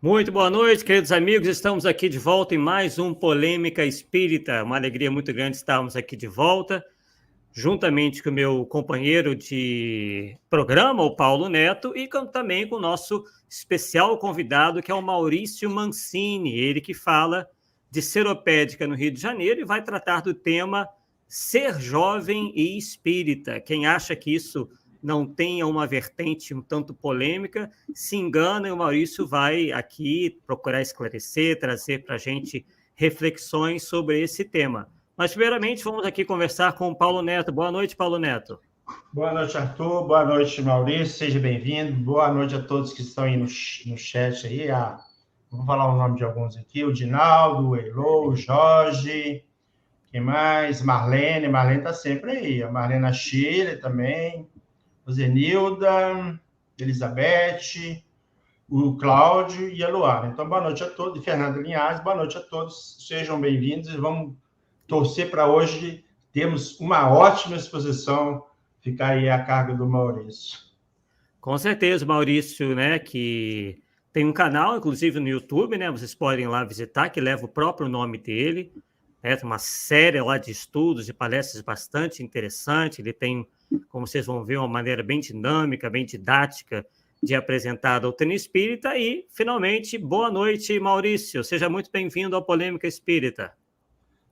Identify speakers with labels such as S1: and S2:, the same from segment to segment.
S1: Muito boa noite, queridos amigos. Estamos aqui de volta em mais um Polêmica Espírita. Uma alegria muito grande estarmos aqui de volta, juntamente com o meu companheiro de programa, o Paulo Neto, e também com o nosso especial convidado, que é o Maurício Mancini, ele que fala de seropédica no Rio de Janeiro e vai tratar do tema ser jovem e espírita. Quem acha que isso não tenha uma vertente um tanto polêmica, se engana, e o Maurício vai aqui procurar esclarecer, trazer para a gente reflexões sobre esse tema. Mas, primeiramente, vamos aqui conversar com o Paulo Neto. Boa noite, Paulo Neto.
S2: Boa noite, Arthur. Boa noite, Maurício. Seja bem-vindo. Boa noite a todos que estão aí no chat aí. Vou falar o nome de alguns aqui. O Dinaldo, o Elô, o Jorge. Quem mais? Marlene. Marlene está sempre aí. A Marlene Chile também. O Zenilda, Elizabeth, o Cláudio e a Luara. Então, boa noite a todos. E Fernando Linhares, boa noite a todos. Sejam bem-vindos e vamos torcer para hoje termos uma ótima exposição. Ficar aí a cargo do Maurício.
S1: Com certeza, Maurício, né, que tem um canal, inclusive no YouTube, né, vocês podem ir lá visitar, que leva o próprio nome dele, né, tem uma série lá de estudos e palestras bastante interessante. Ele tem, como vocês vão ver, uma maneira bem dinâmica, bem didática de apresentar a doutrina espírita. E, finalmente, boa noite, Maurício. Seja muito bem-vindo ao Polêmica Espírita.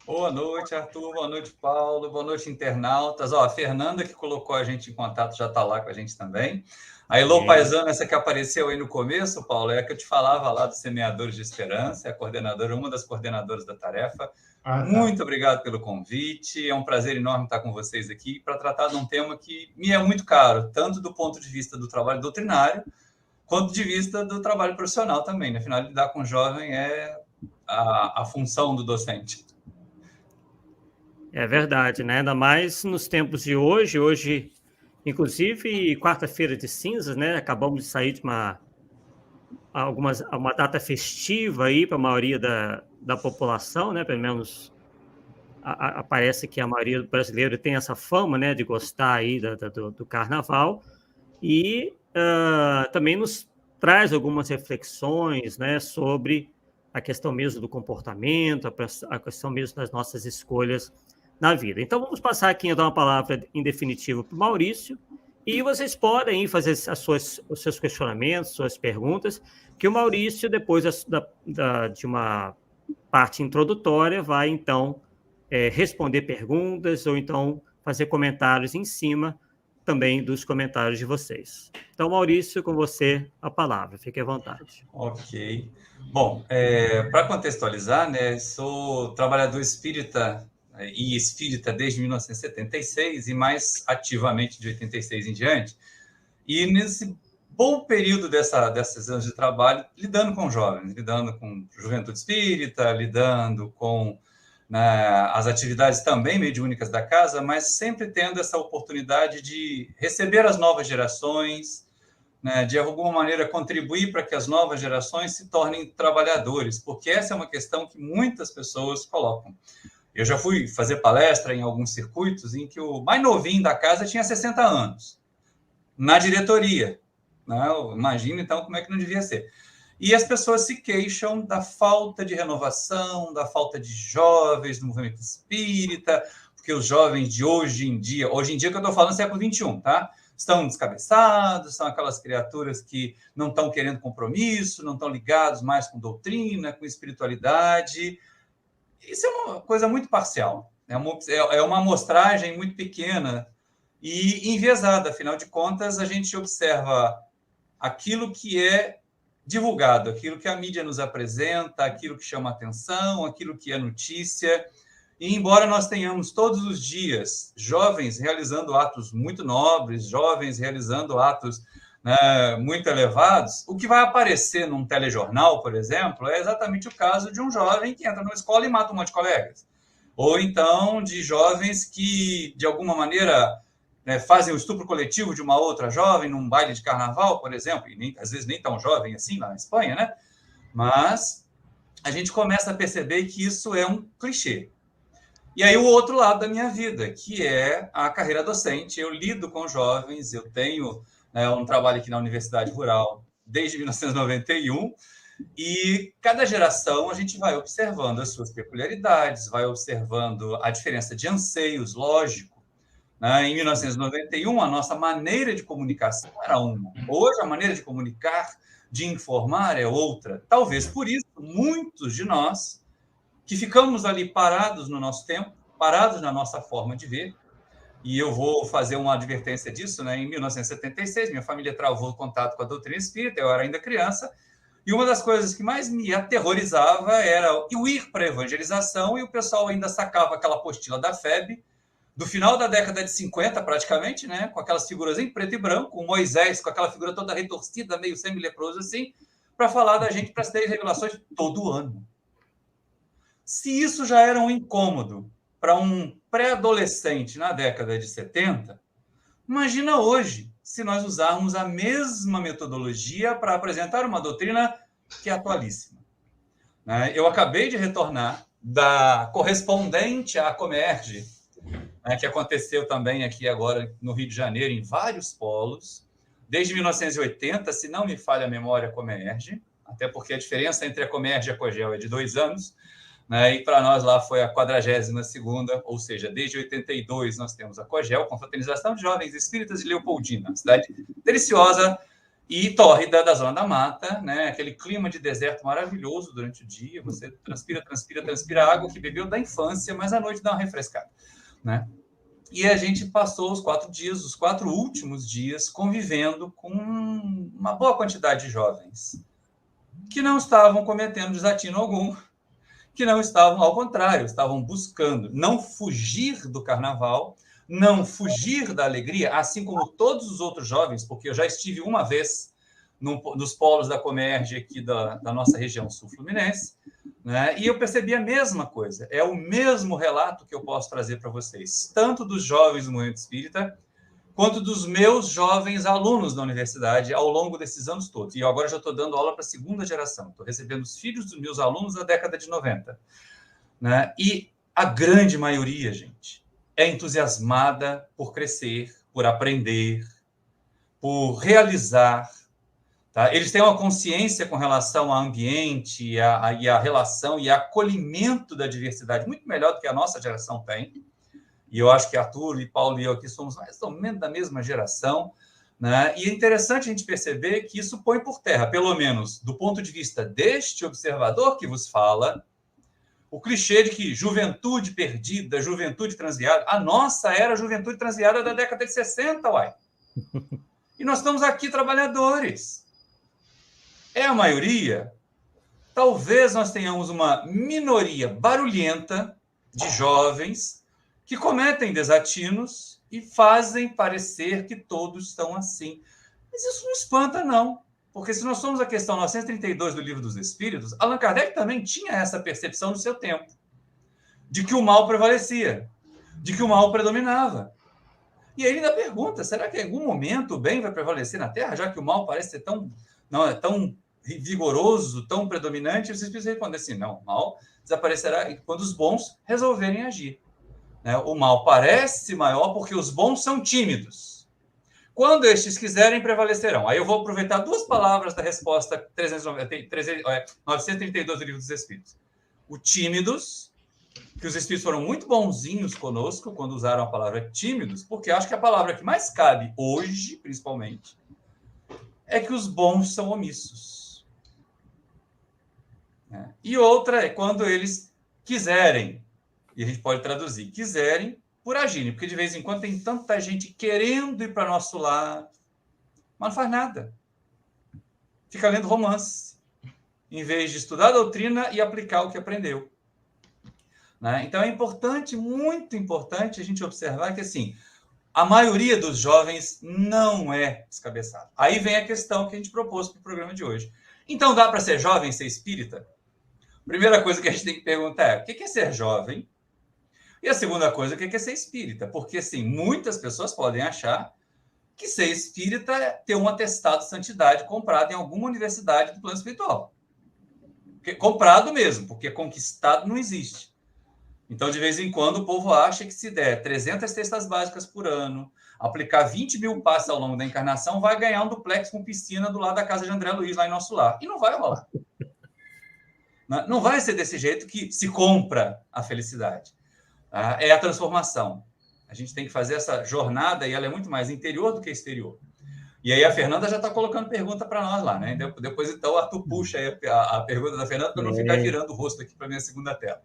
S3: Boa noite, Arthur. Boa noite, Paulo. Boa noite, internautas. A Fernanda, que colocou a gente em contato, já está lá com a gente também. A Elô Paisano, essa que apareceu aí no começo, Paulo, é a que eu te falava lá dos Semeadores de Esperança, é a coordenadora, uma das coordenadoras da tarefa. Muito obrigado pelo convite. É um prazer enorme estar com vocês aqui para tratar de um tema que me é muito caro, tanto do ponto de vista do trabalho doutrinário, quanto de vista do trabalho profissional também. Afinal, lidar com jovem é a função do docente.
S1: É verdade, né? Ainda mais nos tempos de hoje. Hoje, inclusive, quarta-feira de cinzas, né? Acabamos de sair de uma data festiva aí para a maioria da população, né? Pelo menos parece que a maioria do brasileiro tem essa fama, né? De gostar aí do carnaval. E também nos traz algumas reflexões, né? Sobre a questão mesmo do comportamento, a questão mesmo das nossas escolhas na vida. Então, vamos passar aqui a dar uma palavra em definitivo para o Maurício, e vocês podem fazer os seus questionamentos, suas perguntas, que o Maurício, depois de uma parte introdutória, vai, então, responder perguntas ou, então, fazer comentários em cima também dos comentários de vocês. Então, Maurício, com você a palavra. Fique à vontade.
S3: Ok. Bom, para contextualizar, né, sou trabalhador espírita e espírita desde 1976 e mais ativamente de 86 em diante. E nesse bom período desses anos de trabalho, lidando com jovens, lidando com juventude espírita, lidando com as atividades também mediúnicas da casa, mas sempre tendo essa oportunidade de receber as novas gerações, né, de alguma maneira contribuir para que as novas gerações se tornem trabalhadores, porque essa é uma questão que muitas pessoas colocam. Eu já fui fazer palestra em alguns circuitos em que o mais novinho da casa tinha 60 anos, na diretoria. Né? Imagina, então, como é que não devia ser. E as pessoas se queixam da falta de renovação, da falta de jovens no movimento espírita, porque os jovens de hoje em dia que eu estou falando século XXI, tá? Estão descabeçados, são aquelas criaturas que não estão querendo compromisso, não estão ligados mais com doutrina, com espiritualidade. Isso é uma coisa muito parcial, é uma amostragem muito pequena e enviesada. Afinal de contas, a gente observa aquilo que é divulgado, aquilo que a mídia nos apresenta, aquilo que chama atenção, aquilo que é notícia. E embora nós tenhamos todos os dias jovens realizando atos muito nobres, jovens realizando atos, né, muito elevados, o que vai aparecer num telejornal, por exemplo, é exatamente o caso de um jovem que entra numa escola e mata um monte de colegas. Ou então de jovens que, de alguma maneira, né, fazem o estupro coletivo de uma outra jovem num baile de carnaval, por exemplo, e às vezes nem tão jovem assim lá na Espanha, né? Mas a gente começa a perceber que isso é um clichê. E aí o outro lado da minha vida, que é a carreira docente. Eu lido com jovens, eu tenho um trabalho aqui na Universidade Rural desde 1991, E cada geração a gente vai observando as suas peculiaridades, vai observando a diferença de anseios, lógico. Né? Em 1991, a nossa maneira de comunicação era uma. Hoje, a maneira de comunicar, de informar é outra. Talvez por isso, muitos de nós que ficamos ali parados no nosso tempo, parados na nossa forma de ver, e eu vou fazer uma advertência disso, né? Em 1976, minha família travou o contato com a doutrina espírita, eu era ainda criança, e uma das coisas que mais me aterrorizava era eu ir para a evangelização e o pessoal ainda sacava aquela apostila da FEB, do final da década de 50, praticamente, né? Com aquelas figuras em preto e branco, o Moisés com aquela figura toda retorcida, meio semi-leproso assim, para falar da gente para as 10 revelações todo ano. Se isso já era um incômodo para um pré-adolescente na década de 70, imagina hoje, se nós usarmos a mesma metodologia para apresentar uma doutrina que é atualíssima. Eu acabei de retornar da correspondente à Comerge, que aconteceu também aqui agora no Rio de Janeiro, em vários polos, desde 1980, se não me falha a memória, a Comerge, até porque a diferença entre a Comerge e a Cogel é de 2 anos, e para nós lá foi a 42ª, ou seja, desde 82 nós temos a Cogel, Confraternização de Jovens Espíritas de Leopoldina, cidade deliciosa e tórrida da Zona da Mata, né? Aquele clima de deserto maravilhoso durante o dia, você transpira água que bebeu da infância, mas à noite dá uma refrescada, né? E a gente passou os 4 dias, os 4 últimos dias, convivendo com uma boa quantidade de jovens que não estavam cometendo desatino algum, que não estavam, ao contrário, estavam buscando não fugir do carnaval, não fugir da alegria, assim como todos os outros jovens, porque eu já estive uma vez nos polos da Comerge aqui da nossa região sul-fluminense, né? E eu percebi a mesma coisa, é o mesmo relato que eu posso trazer para vocês, tanto dos jovens do movimento espírita, quanto dos meus jovens alunos da universidade ao longo desses anos todos. E eu agora já estou dando aula para a 2ª geração. Estou recebendo os filhos dos meus alunos da década de 90. Né? E a grande maioria, gente, é entusiasmada por crescer, por aprender, por realizar. Tá? Eles têm uma consciência com relação ao ambiente e a relação e acolhimento da diversidade muito melhor do que a nossa geração tem. E eu acho que Arthur e Paulo e eu aqui somos mais ou menos da mesma geração, né? E é interessante a gente perceber que isso põe por terra, pelo menos do ponto de vista deste observador que vos fala, o clichê de que juventude perdida, juventude transviada, a nossa era a juventude transviada da década de 60, uai. E nós estamos aqui trabalhadores. É a maioria? Talvez nós tenhamos uma minoria barulhenta de jovens que cometem desatinos e fazem parecer que todos estão assim. Mas isso não espanta, não. Porque se nós somos a questão 932 do Livro dos Espíritos, Allan Kardec também tinha essa percepção no seu tempo, de que o mal prevalecia, de que o mal predominava. E ele ainda pergunta, será que em algum momento o bem vai prevalecer na Terra, já que o mal parece ser tão vigoroso, tão predominante? E os Espíritos respondem assim, não, o mal desaparecerá quando os bons resolverem agir. O mal parece maior porque os bons são tímidos. Quando estes quiserem, prevalecerão. Aí eu vou aproveitar 2 palavras da resposta 932 do Livro dos Espíritos. O tímidos, que os Espíritos foram muito bonzinhos conosco quando usaram a palavra tímidos, porque acho que a palavra que mais cabe hoje, principalmente, é que os bons são omissos. E outra é quando eles quiserem, e a gente pode traduzir, quiserem por agirem, porque de vez em quando tem tanta gente querendo ir para nosso lado, mas não faz nada. Fica lendo romance, em vez de estudar a doutrina e aplicar o que aprendeu. Então é importante, muito importante, a gente observar que assim, a maioria dos jovens não é descabeçado. Aí vem a questão que a gente propôs para o programa de hoje. Então dá para ser jovem, ser espírita? Primeira coisa que a gente tem que perguntar é, o que é ser jovem? E a segunda coisa, o que é ser espírita? Porque, assim, muitas pessoas podem achar que ser espírita é ter um atestado de santidade comprado em alguma universidade do plano espiritual. Comprado mesmo, porque conquistado não existe. Então, de vez em quando, o povo acha que se der 300 cestas básicas por ano, aplicar 20 mil passos ao longo da encarnação, vai ganhar um duplex com piscina do lado da casa de André Luiz, lá em Nosso Lar. E não vai rolar. Não vai ser desse jeito que se compra a felicidade. É a transformação. A gente tem que fazer essa jornada e ela é muito mais interior do que exterior. E aí a Fernanda já está colocando pergunta para nós lá, né? Depois, então, o Arthur puxa aí a pergunta da Fernanda para não ficar girando o rosto aqui para a minha segunda tela.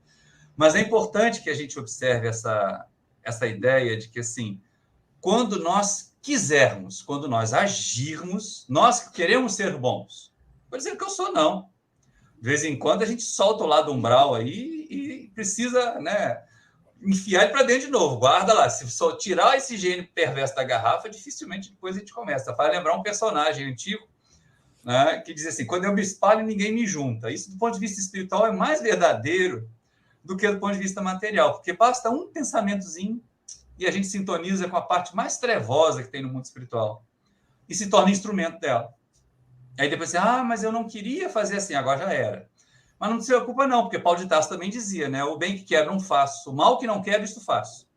S3: Mas é importante que a gente observe essa ideia de que, assim, quando nós quisermos, quando nós agirmos, nós queremos ser bons. Vou dizer que eu sou, não. De vez em quando a gente solta o lado umbral aí e precisa, né, enfiar ele para dentro de novo. Guarda lá. Se só tirar esse gênio perverso da garrafa, dificilmente depois a gente começa. Faz lembrar um personagem antigo, né, que diz assim: quando eu me espalho, ninguém me junta. Isso, do ponto de vista espiritual, é mais verdadeiro do que do ponto de vista material, porque basta um pensamentozinho e a gente sintoniza com a parte mais trevosa que tem no mundo espiritual e se torna instrumento dela. Aí depois você, mas eu não queria fazer assim, agora já era. Mas não se preocupa não, porque Paulo de Tarso também dizia, né? O bem que quero não faço, o mal que não quero, isto faço.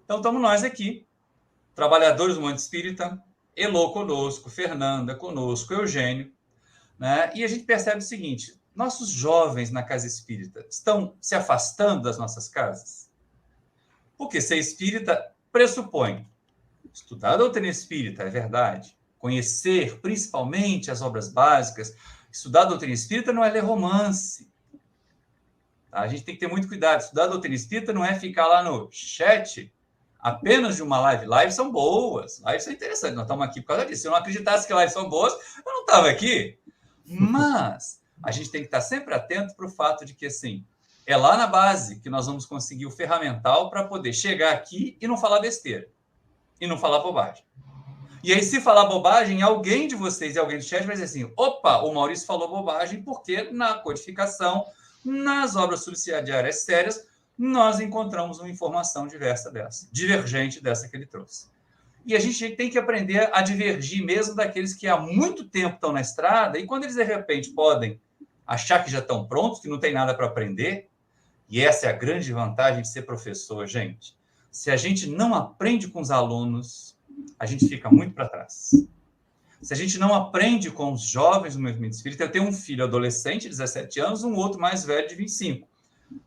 S3: Então estamos nós aqui, trabalhadores do mundo espírita, Elô conosco, Fernanda conosco, Eugênio, né? E a gente percebe o seguinte: nossos jovens na casa espírita estão se afastando das nossas casas? Porque ser espírita pressupõe estudar a doutrina espírita, é verdade. Conhecer, principalmente, as obras básicas. Estudar a doutrina espírita não é ler romance. Tá? A gente tem que ter muito cuidado. Estudar a doutrina espírita não é ficar lá no chat apenas de uma live. Lives são boas, lives são interessantes. Nós estamos aqui por causa disso. Se eu não acreditasse que lives são boas, eu não estava aqui. Mas a gente tem que estar sempre atento para o fato de que, assim, é lá na base que nós vamos conseguir o ferramental para poder chegar aqui e não falar besteira. E não falar bobagem. E aí, se falar bobagem, alguém de vocês e alguém do chat vai dizer assim: opa, o Maurício falou bobagem, porque na codificação, nas obras subsidiárias sérias, nós encontramos uma informação divergente dessa que ele trouxe. E a gente tem que aprender a divergir mesmo daqueles que há muito tempo estão na estrada, e quando eles, de repente, podem achar que já estão prontos, que não tem nada para aprender, e essa é a grande vantagem de ser professor, gente. Se a gente não aprende com os alunos, a gente fica muito para trás. Se a gente não aprende com os jovens do movimento espírita, eu tenho um filho adolescente de 17 anos, um outro mais velho de 25.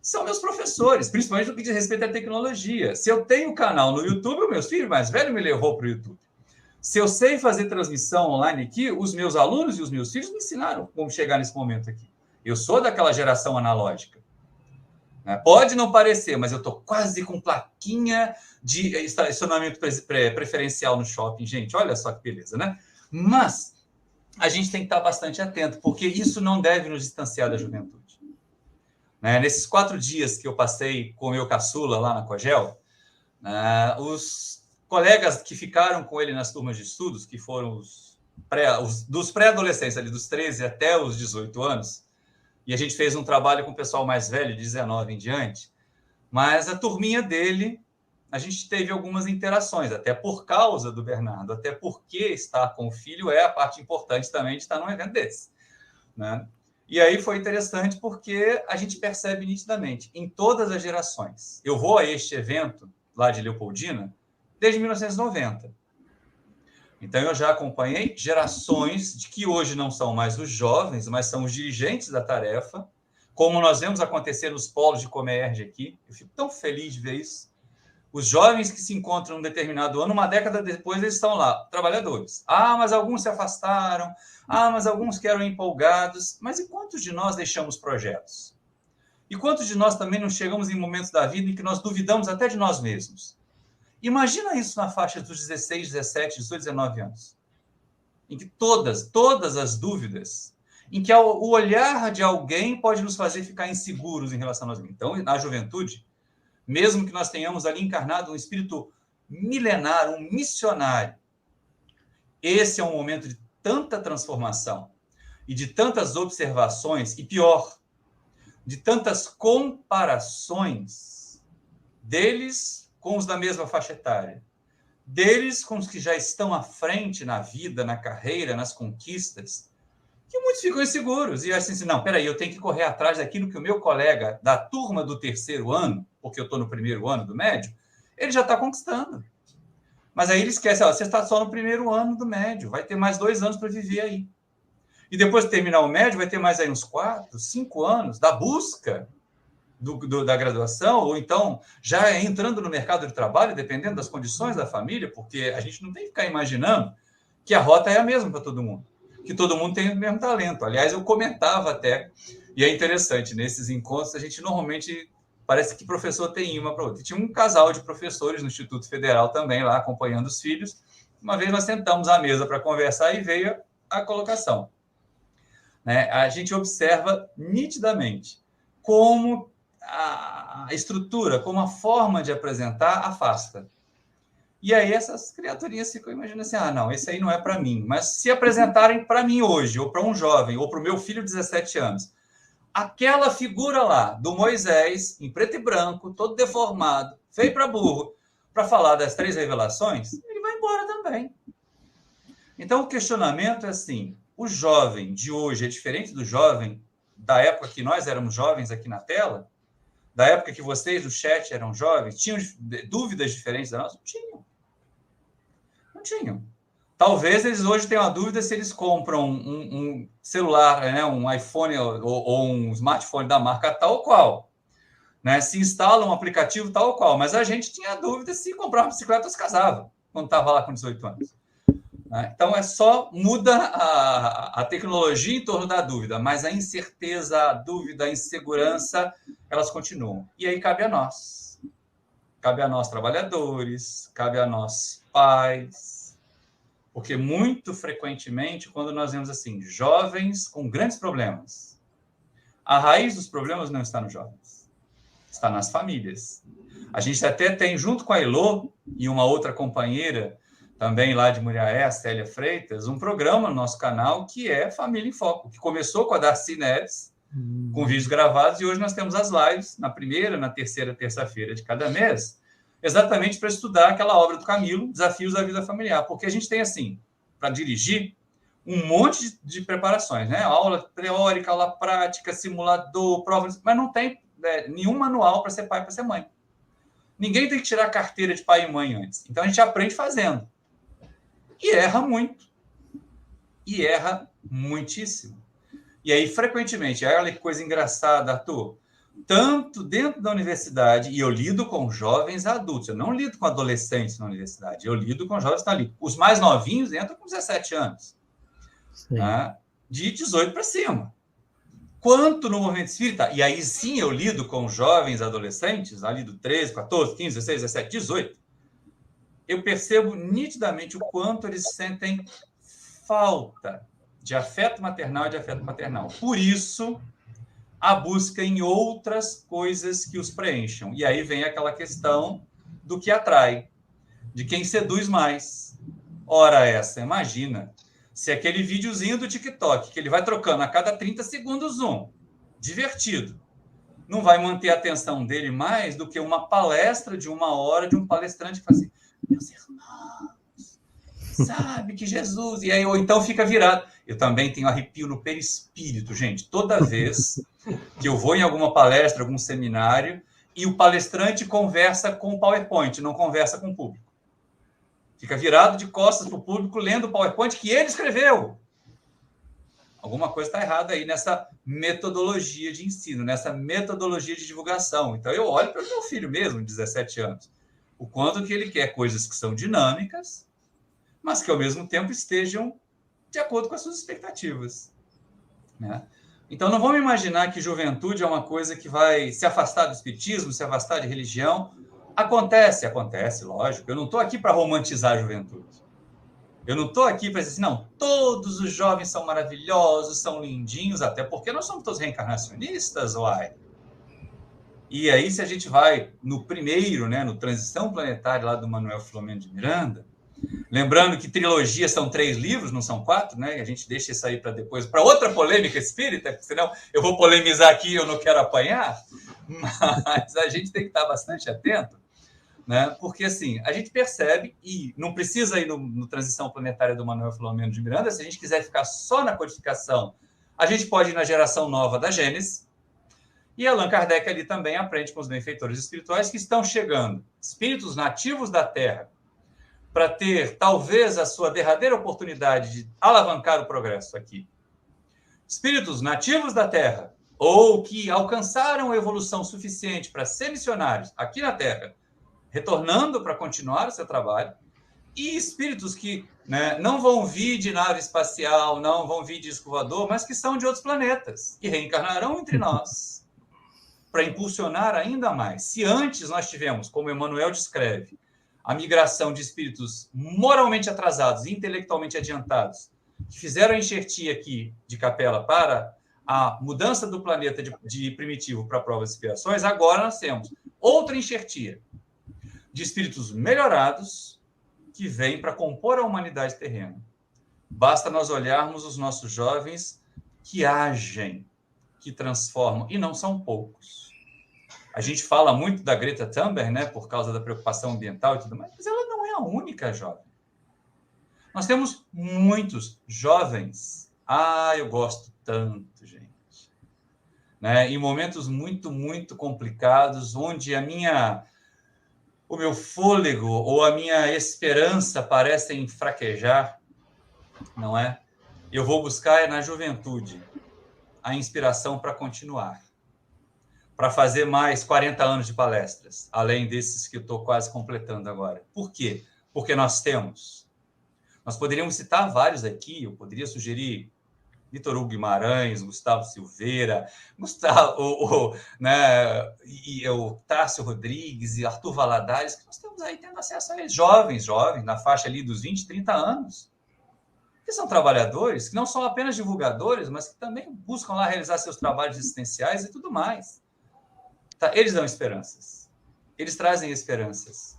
S3: São meus professores, principalmente no que diz respeito à tecnologia. Se eu tenho canal no YouTube, o meu filho mais velho me levou para o YouTube. Se eu sei fazer transmissão online aqui, os meus alunos e os meus filhos me ensinaram como chegar nesse momento aqui. Eu sou daquela geração analógica. Pode não parecer, mas eu estou quase com plaquinha de estacionamento preferencial no shopping. Gente, olha só que beleza, né? Mas a gente tem que estar bastante atento, porque isso não deve nos distanciar da juventude. Nesses 4 dias que eu passei com o meu caçula lá na Cogel, os colegas que ficaram com ele nas turmas de estudos, que foram dos pré-adolescentes, ali dos 13 até os 18 anos, e a gente fez um trabalho com o pessoal mais velho, de 19 em diante, mas a turminha dele, a gente teve algumas interações, até por causa do Bernardo, até porque estar com o filho é a parte importante também de estar num evento desse, né? E aí foi interessante porque a gente percebe nitidamente, em todas as gerações. Eu vou a este evento, lá de Leopoldina, desde 1990. Então, eu já acompanhei gerações de que hoje não são mais os jovens, mas são os dirigentes da tarefa, como nós vemos acontecer nos polos de Comerge aqui. Eu fico tão feliz de ver isso. Os jovens que se encontram em um determinado ano, uma década depois, eles estão lá, trabalhadores. Mas alguns se afastaram. Mas alguns que eram empolgados. Mas e quantos de nós deixamos projetos? E quantos de nós também não chegamos em momentos da vida em que nós duvidamos até de nós mesmos? Imagina isso na faixa dos 16, 17, 18, 19 anos. Em que todas as dúvidas, em que o olhar de alguém pode nos fazer ficar inseguros em relação a nós mesmos. Então, na juventude, mesmo que nós tenhamos ali encarnado um espírito milenar, um missionário, esse é um momento de tanta transformação e de tantas observações, e pior, de tantas comparações deles com os da mesma faixa etária, deles com os que já estão à frente na vida, na carreira, nas conquistas, que muitos ficam inseguros e acham assim, não, peraí, eu tenho que correr atrás daquilo que o meu colega da turma do 3º ano, porque eu estou no 1º ano do médio, ele já está conquistando. Mas aí ele esquece, você está só no 1º ano do médio, vai ter mais 2 anos para viver aí. E depois de terminar o médio, vai ter mais aí uns 4, 5 anos da busca da graduação, ou então já entrando no mercado de trabalho, dependendo das condições da família, porque a gente não tem que ficar imaginando que a rota é a mesma para todo mundo, que todo mundo tem o mesmo talento. Aliás, eu comentava até, e é interessante, nesses encontros, a gente normalmente parece que professor tem uma para outra. Tinha um casal de professores no Instituto Federal também, lá acompanhando os filhos. Uma vez nós sentamos à mesa para conversar e veio a colocação. Né? A gente observa nitidamente como a estrutura, como a forma de apresentar afasta. E aí essas criaturinhas ficam imaginando assim, não, esse aí não é para mim. Mas se apresentarem para mim hoje, ou para um jovem, ou para o meu filho de 17 anos, aquela figura lá do Moisés, em preto e branco, todo deformado, feio para burro, para falar das 3 revelações, ele vai embora também. Então o questionamento é assim, o jovem de hoje é diferente do jovem da época que nós éramos jovens aqui na tela? Da época que vocês, do chat, eram jovens? Tinham dúvidas diferentes da nossa? Não tinham. Não tinham. Talvez eles hoje tenham a dúvida se eles compram um celular, né, um iPhone ou um smartphone da marca tal ou qual. Né, se instalam um aplicativo tal ou qual. Mas a gente tinha dúvida se comprar uma bicicleta ou se casava, quando estava lá com 18 anos. Então, só muda a tecnologia em torno da dúvida, mas a incerteza, a dúvida, a insegurança, elas continuam. E aí cabe a nós. Cabe a nós, trabalhadores, cabe a nós, pais. Porque muito frequentemente, quando nós vemos assim, jovens com grandes problemas, a raiz dos problemas não está nos jovens, está nas famílias. A gente até tem, junto com a Elô e uma outra companheira, também lá de Muriaé, a Célia Freitas, um programa no nosso canal que é Família em Foco, que começou com a Darcy Neves, com vídeos gravados, e hoje nós temos as lives, na primeira, na terceira terça-feira de cada mês, exatamente para estudar aquela obra do Camilo, Desafios da Vida Familiar, porque a gente tem, assim, para dirigir, um monte de preparações, né? Aula teórica, aula prática, simulador, prova, mas não tem nenhum manual para ser pai, para ser mãe. Ninguém tem que tirar a carteira de pai e mãe antes. Então, a gente aprende fazendo. E erra muito. E erra muitíssimo. E aí, frequentemente, olha que coisa engraçada, Arthur, tanto dentro da universidade, e eu lido com jovens adultos, eu não lido com adolescentes na universidade, eu lido com jovens que estão ali. Os mais novinhos entram com 17 anos, né? De 18 para cima. Quanto no movimento espírita, e aí sim eu lido com jovens adolescentes, ali do 13, 14, 15, 16, 17, 18, eu percebo nitidamente o quanto eles sentem falta de afeto maternal e de afeto paternal. Por isso, a busca em outras coisas que os preencham. E aí vem aquela questão do que atrai, de quem seduz mais. Ora essa, imagina, se aquele videozinho do TikTok, que ele vai trocando a cada 30 segundos divertido, não vai manter a atenção dele mais do que uma palestra de 1 hora de um palestrante que fala assim, meus irmãos, sabe que Jesus... E aí, ou então fica virado. Eu também tenho arrepio no perispírito, gente. Toda vez que eu vou em alguma palestra, algum seminário, e o palestrante conversa com o PowerPoint, não conversa com o público. Fica virado de costas para o público, lendo o PowerPoint que ele escreveu. Alguma coisa está errada aí nessa metodologia de ensino, nessa metodologia de divulgação. Então, eu olho para o meu filho mesmo, de 17 anos, o quanto que ele quer coisas que são dinâmicas, mas que, ao mesmo tempo, estejam de acordo com as suas expectativas. Né? Então, não vamos imaginar que juventude é uma coisa que vai se afastar do espiritismo, se afastar de religião. Acontece, lógico. Eu não estou aqui para romantizar a juventude. Eu não estou aqui para dizer assim, não, todos os jovens são maravilhosos, são lindinhos, até porque nós somos todos reencarnacionistas, uai. E aí, se a gente vai no primeiro, né, no Transição Planetária, lá do Manuel Filomeno de Miranda, lembrando que trilogia são 3 livros, não são 4, né? E a gente deixa isso aí para depois, para outra polêmica espírita, senão eu vou polemizar aqui e eu não quero apanhar, mas a gente tem que estar bastante atento, né? Porque, assim, a gente percebe, e não precisa ir no Transição Planetária do Manuel Filomeno de Miranda, se a gente quiser ficar só na codificação, a gente pode ir na geração nova da Gênesis, e Allan Kardec ali também aprende com os benfeitores espirituais que estão chegando, espíritos nativos da Terra, para ter, talvez, a sua derradeira oportunidade de alavancar o progresso aqui. espíritos nativos da Terra, ou que alcançaram evolução suficiente para ser missionários aqui na Terra, retornando para continuar o seu trabalho, e espíritos que, né, não vão vir de nave espacial, não vão vir de disco voador, mas que são de outros planetas e reencarnarão entre nós para impulsionar ainda mais. Se antes nós tivemos, como Emmanuel descreve, a migração de espíritos moralmente atrasados e intelectualmente adiantados, que fizeram a enxertia aqui de Capela para a mudança do planeta de primitivo para provas e expiações, agora nós temos outra enxertia de espíritos melhorados que vêm para compor a humanidade terrena. Basta nós olharmos os nossos jovens que agem, que transformam, e não são poucos. A gente fala muito da Greta Thunberg, né, por causa da preocupação ambiental e tudo mais, mas ela não é a única jovem. Nós temos muitos jovens. Eu gosto tanto, gente. Né? Em momentos muito, muito complicados, onde o meu fôlego ou a minha esperança parecem fraquejar, não é? Eu vou buscar na juventude a inspiração para continuar, para fazer mais 40 anos de palestras, além desses que eu estou quase completando agora. Por quê? Porque nós poderíamos citar vários aqui, eu poderia sugerir Vitor Hugo Guimarães, Gustavo Silveira, o Tássio Rodrigues e Arthur Valadares, que nós estamos aí tendo acesso a eles, jovens, na faixa ali dos 20, 30 anos, que são trabalhadores, que não são apenas divulgadores, mas que também buscam lá realizar seus trabalhos existenciais e tudo mais. Tá? Eles dão esperanças. Eles trazem esperanças.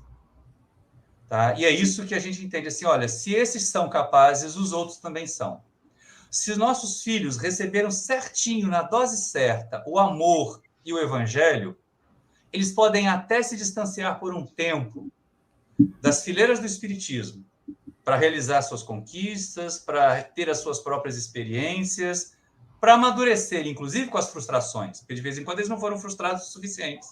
S3: Tá? E é isso que a gente entende assim, olha, se esses são capazes, os outros também são. Se nossos filhos receberam certinho, na dose certa, o amor e o evangelho, eles podem até se distanciar por um tempo das fileiras do espiritismo para realizar suas conquistas, para ter as suas próprias experiências, para amadurecer, inclusive com as frustrações, porque de vez em quando eles não foram frustrados o suficiente.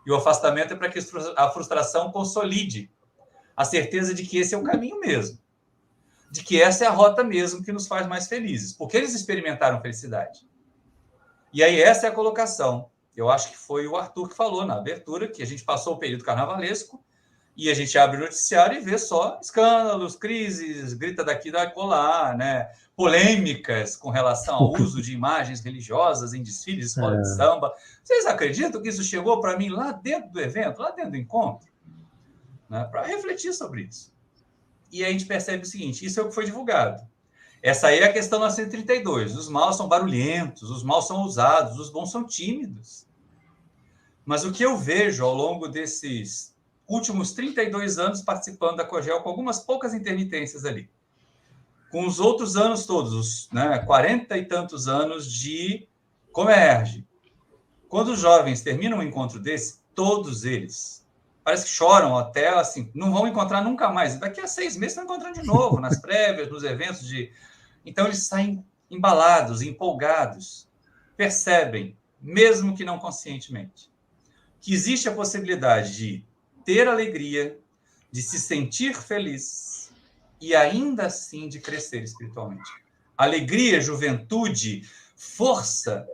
S3: E o afastamento é para que a frustração consolide a certeza de que esse é o caminho mesmo, de que essa é a rota mesmo que nos faz mais felizes, porque eles experimentaram felicidade. E aí essa é a colocação. Eu acho que foi o Arthur que falou na abertura, que a gente passou o período carnavalesco e a gente abre o noticiário e vê só escândalos, crises, grita daqui, da colar, né? Polêmicas com relação ao uso de imagens religiosas em desfiles de escola de samba. Vocês acreditam que isso chegou para mim lá dentro do evento, lá dentro do encontro? Né? Para refletir sobre isso. E aí a gente percebe o seguinte, isso é o que foi divulgado. Essa aí é a questão 932. Os maus são barulhentos, os maus são ousados, os bons são tímidos. Mas o que eu vejo ao longo desses últimos 32 anos participando da COGEL, com algumas poucas intermitências ali, com os outros anos todos, né, 40 e tantos anos de Comerge, quando os jovens terminam um encontro desse, todos eles parece que choram até, assim, não vão encontrar nunca mais. Daqui a 6 meses estão encontrando de novo, nas prévias, nos eventos de... Então, eles saem embalados, empolgados, percebem, mesmo que não conscientemente, que existe a possibilidade de ter alegria, de se sentir feliz e ainda assim de crescer espiritualmente. Alegria, juventude, força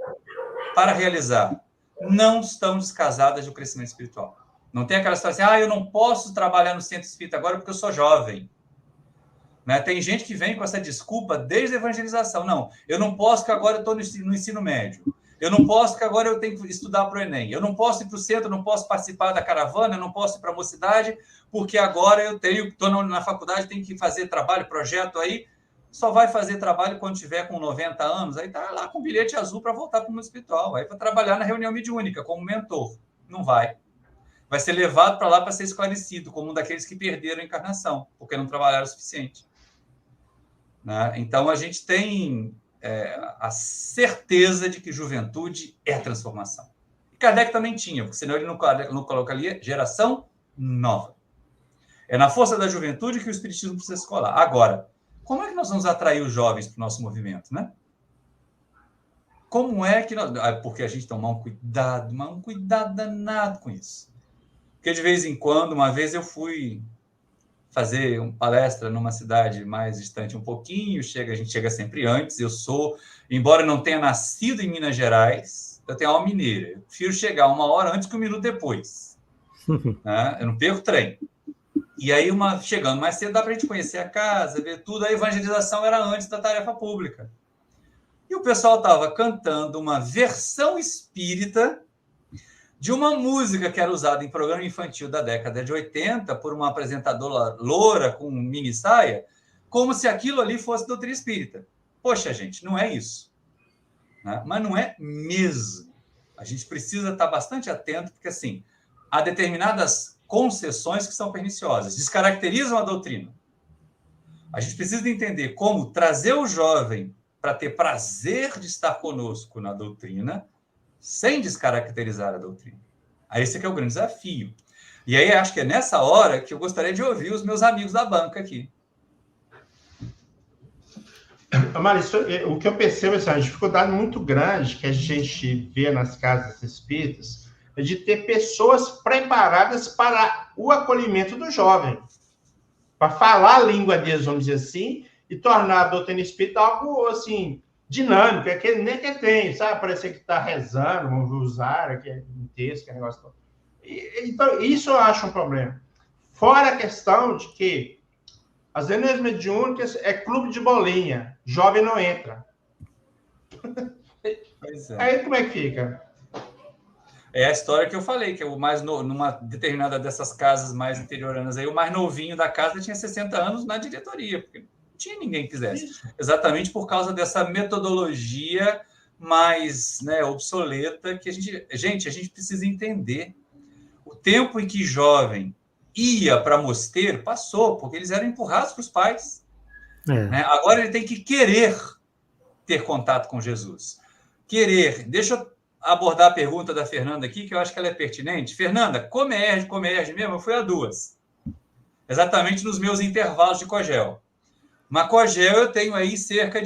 S3: para realizar não estão descasadas do crescimento espiritual. Não tem aquela situação assim, eu não posso trabalhar no centro espírita agora porque eu sou jovem. Né? Tem gente que vem com essa desculpa desde a evangelização. Não, eu não posso que agora eu estou no ensino médio. Eu não posso que agora eu tenho que estudar para o Enem. Eu não posso ir para o centro, eu não posso participar da caravana, eu não posso ir para a mocidade, porque agora eu estou na faculdade, tenho que fazer trabalho, projeto aí. Só vai fazer trabalho quando tiver com 90 anos, aí está lá com bilhete azul para voltar para o mundo espiritual. Aí para trabalhar na reunião mediúnica como mentor. Não vai. Vai ser levado para lá para ser esclarecido, como um daqueles que perderam a encarnação, porque não trabalharam o suficiente. Né? Então, a gente tem a certeza de que juventude é transformação. E Kardec também tinha, porque senão ele não coloca ali geração nova. É na força da juventude que o espiritismo precisa se colar. Agora, como é que nós vamos atrair os jovens para o nosso movimento, né? Como é que nós... Porque a gente toma um cuidado danado com isso. Porque de vez em quando, uma vez eu fui fazer uma palestra numa cidade mais distante um pouquinho, a gente chega sempre antes. Embora não tenha nascido em Minas Gerais, eu tenho alma mineira. Eu prefiro chegar 1 hora antes que 1 minuto depois. Né? Eu não perco trem. E aí, chegando mais cedo, dá para a gente conhecer a casa, ver tudo. A evangelização era antes da tarefa pública. E o pessoal estava cantando uma versão espírita de uma música que era usada em programa infantil da década de 80 por uma apresentadora loura com mini saia, como se aquilo ali fosse doutrina espírita. Poxa, gente, não é isso. Né? Mas não é mesmo. A gente precisa estar bastante atento, porque, assim, há determinadas concessões que são perniciosas, descaracterizam a doutrina. A gente precisa entender como trazer o jovem para ter prazer de estar conosco na doutrina, sem descaracterizar a doutrina. Esse que é o grande desafio. E aí, acho que é nessa hora que eu gostaria de ouvir os meus amigos da banca aqui.
S2: Maurício, o que eu percebo é uma dificuldade muito grande que a gente vê nas casas espíritas é de ter pessoas preparadas para o acolhimento do jovem, para falar a língua deles, vamos dizer assim, e tornar a doutrina espírita algo, assim, dinâmico, nem que tem, sabe? Parecer que está rezando, vamos usar aqui um texto, que é negócio todo. Então, isso eu acho um problema. Fora a questão de que as reuniões mediúnicas é clube de bolinha, jovem não entra.
S3: Pois é.
S2: Aí como é que fica?
S3: É a história que eu falei, que numa determinada dessas casas mais interioranas, aí, o mais novinho da casa tinha 60 anos na diretoria, porque não tinha ninguém que quisesse. Isso. Exatamente por causa dessa metodologia mais, né, obsoleta, que a gente precisa entender. O tempo em que jovem ia para mosteiro passou, porque eles eram empurrados para os pais. Né? Agora ele tem que querer ter contato com Jesus. Querer. Deixa eu abordar a pergunta da Fernanda aqui, que eu acho que ela é pertinente. Fernanda, Comerge mesmo, eu fui a 2. Exatamente nos meus intervalos de Cogel. Mas Cogel eu tenho aí cerca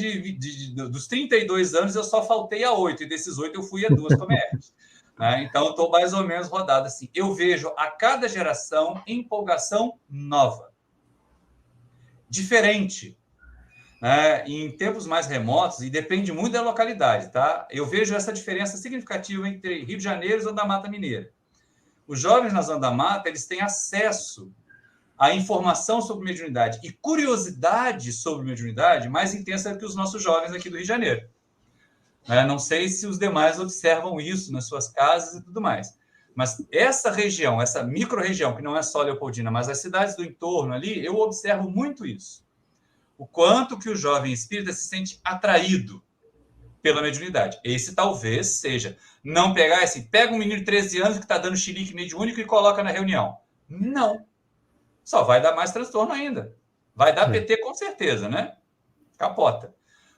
S3: dos 32 anos, eu só faltei a 8, e desses 8 eu fui a 2 Comerge. Né? Então, eu estou mais ou menos rodado assim. Eu vejo a cada geração empolgação nova. Diferente. Né? Em tempos mais remotos, e depende muito da localidade, tá? Eu vejo essa diferença significativa entre Rio de Janeiro e Zona da Mata Mineira. Os jovens na Zona da Mata, eles têm acesso à informação sobre mediunidade e curiosidade sobre mediunidade mais intensa que os nossos jovens aqui do Rio de Janeiro. Não sei se os demais observam isso nas suas casas e tudo mais. Mas essa região, essa micro-região, que não é só Leopoldina, mas as cidades do entorno ali, eu observo muito isso. O quanto que o jovem espírita se sente atraído pela mediunidade. Esse talvez seja. Não pegar assim, pega um menino de 13 anos que está dando chilique mediúnico e coloca na reunião. Não. Só vai dar mais transtorno ainda. Vai dar PT com certeza, né? Capota.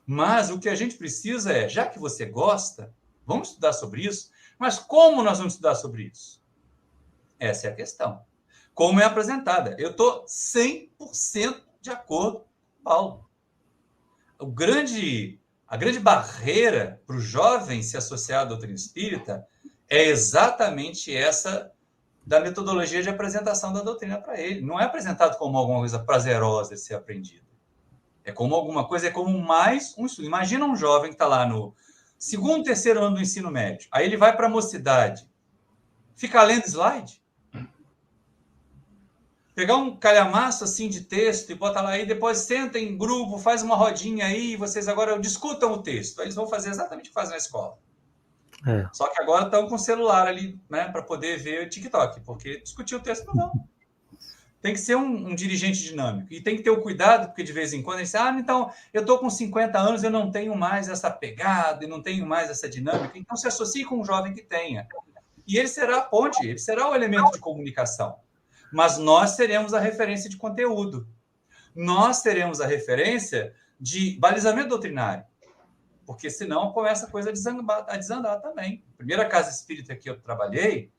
S3: Mas o que a gente precisa é, já que você gosta, vamos estudar sobre isso, mas como nós vamos estudar sobre isso? Essa é a questão. Como é apresentada? Eu estou 100% de acordo, Paulo. A grande barreira para o jovem se associar à doutrina espírita é exatamente essa da metodologia de apresentação da doutrina para ele. Não é apresentado como alguma coisa prazerosa de ser aprendida. É como alguma coisa, é como mais um estudo. Imagina um jovem que está lá no 2º, 3º ano do ensino médio. Aí ele vai para a mocidade. Fica lendo slide. Pegar um calhamaço assim de texto e bota lá aí, depois senta em grupo, faz uma rodinha aí, e vocês agora discutam o texto. Aí eles vão fazer exatamente o que fazem na escola. Só que agora estão com o celular ali, né, para poder ver o TikTok, porque discutir o texto não vão. Tem que ser um dirigente dinâmico. E tem que ter o cuidado, porque de vez em quando a gente diz, então, eu estou com 50 anos, eu não tenho mais essa pegada, eu não tenho mais essa dinâmica. Então, se associe com um jovem que tenha. E ele será a ponte, ele será o elemento de comunicação. Mas nós seremos a referência de conteúdo. Nós teremos a referência de balizamento doutrinário. Porque senão começa a coisa a desandar também. A primeira casa espírita que eu trabalhei,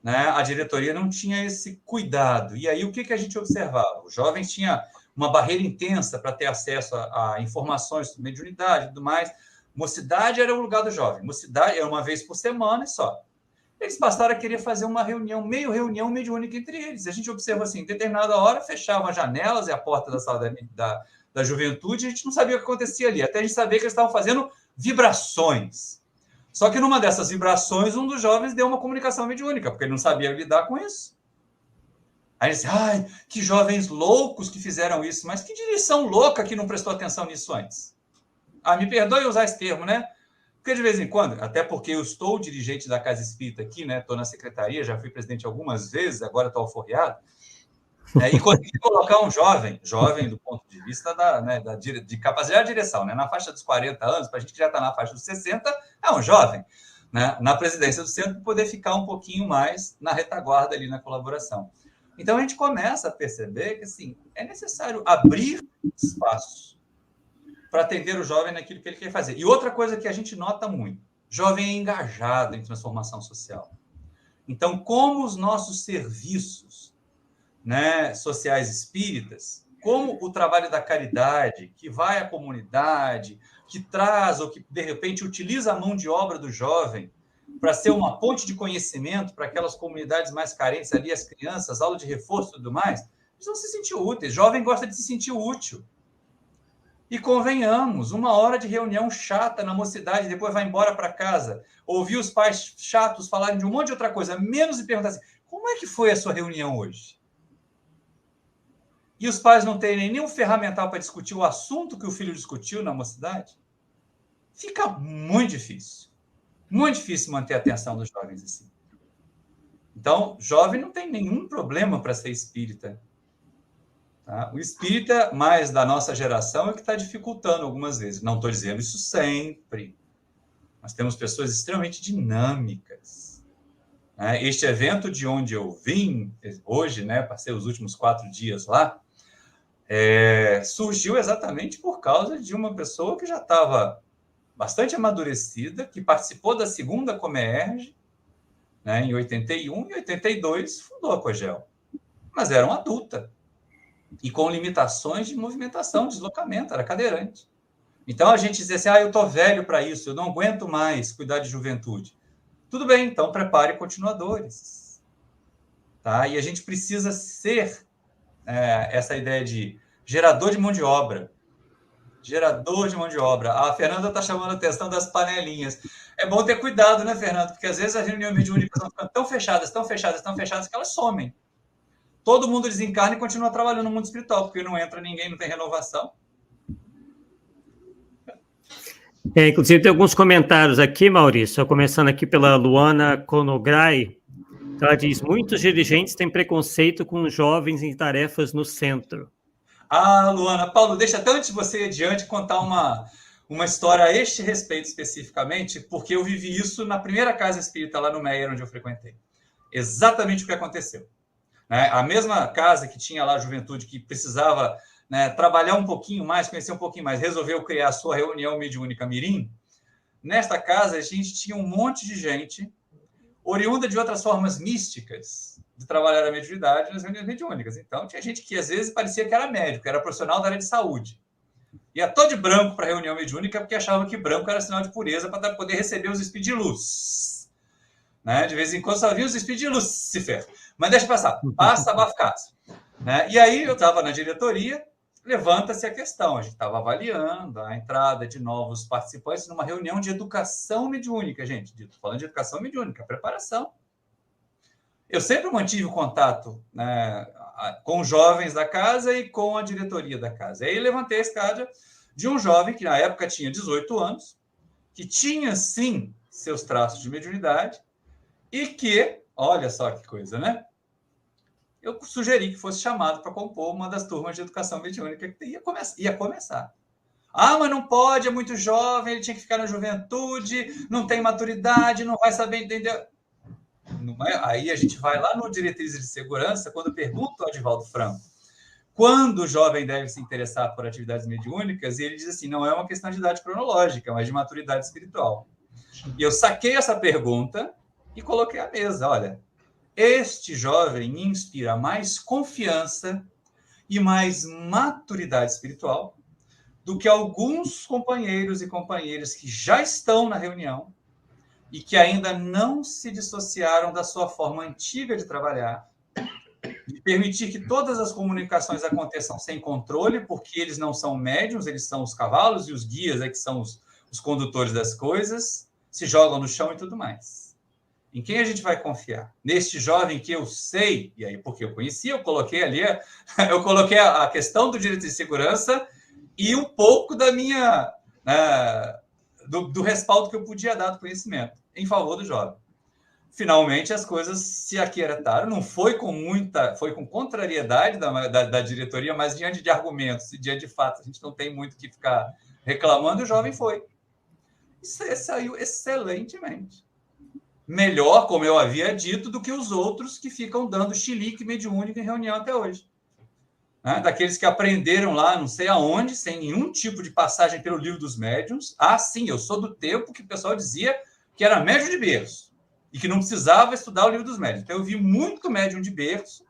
S3: né, a diretoria não tinha esse cuidado. E aí o que a gente observava? Os jovens tinham uma barreira intensa para ter acesso a informações sobre mediunidade e tudo mais. Mocidade era o lugar do jovem. Mocidade era uma vez por semana e só. eles passaram a querer fazer uma reunião mediúnica entre eles. A gente observa assim, em determinada hora, fechavam as janelas e a porta da sala da juventude, a gente não sabia o que acontecia ali, até a gente sabia que eles estavam fazendo vibrações. Só que numa dessas vibrações, um dos jovens deu uma comunicação mediúnica, porque ele não sabia lidar com isso. Aí ele disse, ai, que jovens loucos que fizeram isso, mas que direção louca que não prestou atenção nisso antes. Me perdoe usar esse termo, né? Porque de vez em quando, até porque eu estou dirigente da Casa Espírita aqui, né? Estou na secretaria, já fui presidente algumas vezes, agora estou alforriado, e consegui colocar um jovem do ponto de vista de capacidade de direção, né? Na faixa dos 40 anos, para a gente que já está na faixa dos 60, é um jovem, né? Na presidência do centro, poder ficar um pouquinho mais na retaguarda ali na colaboração. Então, a gente começa a perceber que assim, é necessário abrir espaços para atender o jovem naquilo que ele quer fazer. E outra coisa que a gente nota muito, jovem é engajado em transformação social. Então, como os nossos serviços, né, sociais espíritas, como o trabalho da caridade, que vai à comunidade, que traz ou que, de repente, utiliza a mão de obra do jovem para ser uma ponte de conhecimento para aquelas comunidades mais carentes ali, as crianças, aula de reforço e tudo mais, eles vão se sentir úteis. Jovem gosta de se sentir útil. E convenhamos, 1 hora de reunião chata na mocidade, depois vai embora para casa, ouvir os pais chatos falarem de um monte de outra coisa, menos e perguntar assim, como é que foi a sua reunião hoje? E os pais não terem nenhum ferramental para discutir o assunto que o filho discutiu na mocidade, fica muito difícil manter a atenção dos jovens assim. Então, jovem não tem nenhum problema para ser espírita. Tá? O espírita mais da nossa geração é que está dificultando algumas vezes. Não estou dizendo isso sempre. Nós temos pessoas extremamente dinâmicas. Né? Este evento de onde eu vim hoje, né, passei os últimos 4 dias lá, surgiu exatamente por causa de uma pessoa que já estava bastante amadurecida, que participou da segunda Comerge, né, em 81, e 82 fundou a Cogel. Mas era uma adulta. E com limitações de movimentação, deslocamento, era cadeirante. Então, a gente dizia assim, eu estou velho para isso, eu não aguento mais cuidar de juventude. Tudo bem, então prepare continuadores. Tá? E a gente precisa ser essa ideia de gerador de mão de obra. Gerador de mão de obra. A Fernanda está chamando a atenção das panelinhas. É bom ter cuidado, né, Fernanda? Porque às vezes as reuniões mediúnicas estão ficando tão fechadas que elas somem. Todo mundo desencarna e continua trabalhando no mundo espiritual, porque não entra ninguém, não tem renovação.
S1: Inclusive, tem alguns comentários aqui, Maurício, começando aqui pela Luana Konograi. Ela diz, muitos dirigentes têm preconceito com jovens em tarefas no centro.
S3: Luana, Paulo, deixa até antes de você ir adiante contar uma história a este respeito especificamente, porque eu vivi isso na primeira casa espírita lá no Meier, onde eu frequentei. Exatamente o que aconteceu. A mesma casa que tinha lá a juventude que precisava, né, trabalhar um pouquinho mais, conhecer um pouquinho mais, resolveu criar a sua reunião mediúnica Mirim. Nesta casa, a gente tinha um monte de gente oriunda de outras formas místicas de trabalhar a mediunidade nas reuniões mediúnicas. Então, tinha gente que, às vezes, parecia que era médico, era profissional da área de saúde. Ia todo de branco para a reunião mediúnica porque achava que branco era sinal de pureza para poder receber os espíritos de luz. Né? De vez em quando só via os espíritos de Lúcifer. Mas deixa passar. Passa, abafa caso. Né? E aí eu estava na diretoria, levanta-se a questão. A gente estava avaliando a entrada de novos participantes numa reunião de educação mediúnica, gente. Estou falando de educação mediúnica, preparação. Eu sempre mantive o contato, né, com os jovens da casa e com a diretoria da casa. Aí levantei a escada de um jovem que na época tinha 18 anos, que tinha, sim, seus traços de mediunidade e que, olha só que coisa, né? Eu sugeri que fosse chamado para compor uma das turmas de educação mediúnica que ia começar. Mas não pode, é muito jovem, ele tinha que ficar na juventude, não tem maturidade, não vai saber entender. Aí a gente vai lá no Diretrizes de Segurança, quando pergunta ao Adivaldo Franco quando o jovem deve se interessar por atividades mediúnicas, e ele diz assim, não é uma questão de idade cronológica, mas de maturidade espiritual. E eu saquei essa pergunta e coloquei à mesa, olha, este jovem me inspira mais confiança e mais maturidade espiritual do que alguns companheiros e companheiras que já estão na reunião e que ainda não se dissociaram da sua forma antiga de trabalhar, de permitir que todas as comunicações aconteçam sem controle, porque eles não são médiuns, eles são os cavalos, e os guias é que são os condutores das coisas, se jogam no chão e tudo mais. Em quem a gente vai confiar? Neste jovem que eu sei, e aí porque eu conhecia, eu coloquei ali, eu coloquei a questão do direito de segurança e um pouco da minha, do respaldo que eu podia dar do conhecimento em favor do jovem. Finalmente, as coisas se aquietaram, não foi foi com contrariedade da diretoria, mas diante de argumentos e diante de fatos, a gente não tem muito o que ficar reclamando, e o jovem foi. Isso saiu excelentemente. Melhor, como eu havia dito, do que os outros que ficam dando chilique mediúnico em reunião até hoje. Daqueles que aprenderam lá, não sei aonde, sem nenhum tipo de passagem pelo livro dos médiuns. Ah, sim, eu sou do tempo que o pessoal dizia que era médium de berço e que não precisava estudar o livro dos médiuns. Então, eu vi muito médium de berço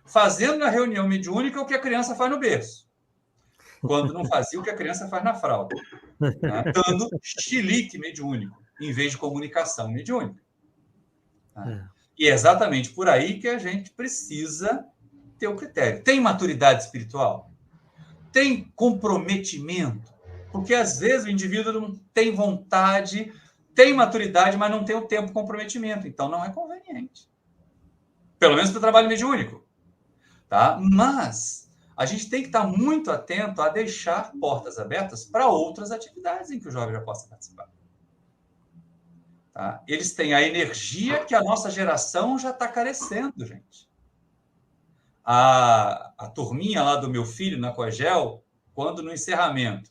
S3: fazendo na reunião mediúnica o que a criança faz no berço, quando não fazia o que a criança faz na fralda, dando chilique mediúnico, em vez de comunicação mediúnica. E é exatamente por aí que a gente precisa ter o critério. Tem maturidade espiritual? Tem comprometimento? Porque, às vezes, o indivíduo não tem vontade, tem maturidade, mas não tem o tempo de comprometimento. Então, não é conveniente. Pelo menos para o trabalho mediúnico. Tá? Mas a gente tem que estar muito atento a deixar portas abertas para outras atividades em que o jovem já possa participar. Tá? Eles têm a energia que a nossa geração já está carecendo, gente. A turminha lá do meu filho na Coagel, quando no encerramento,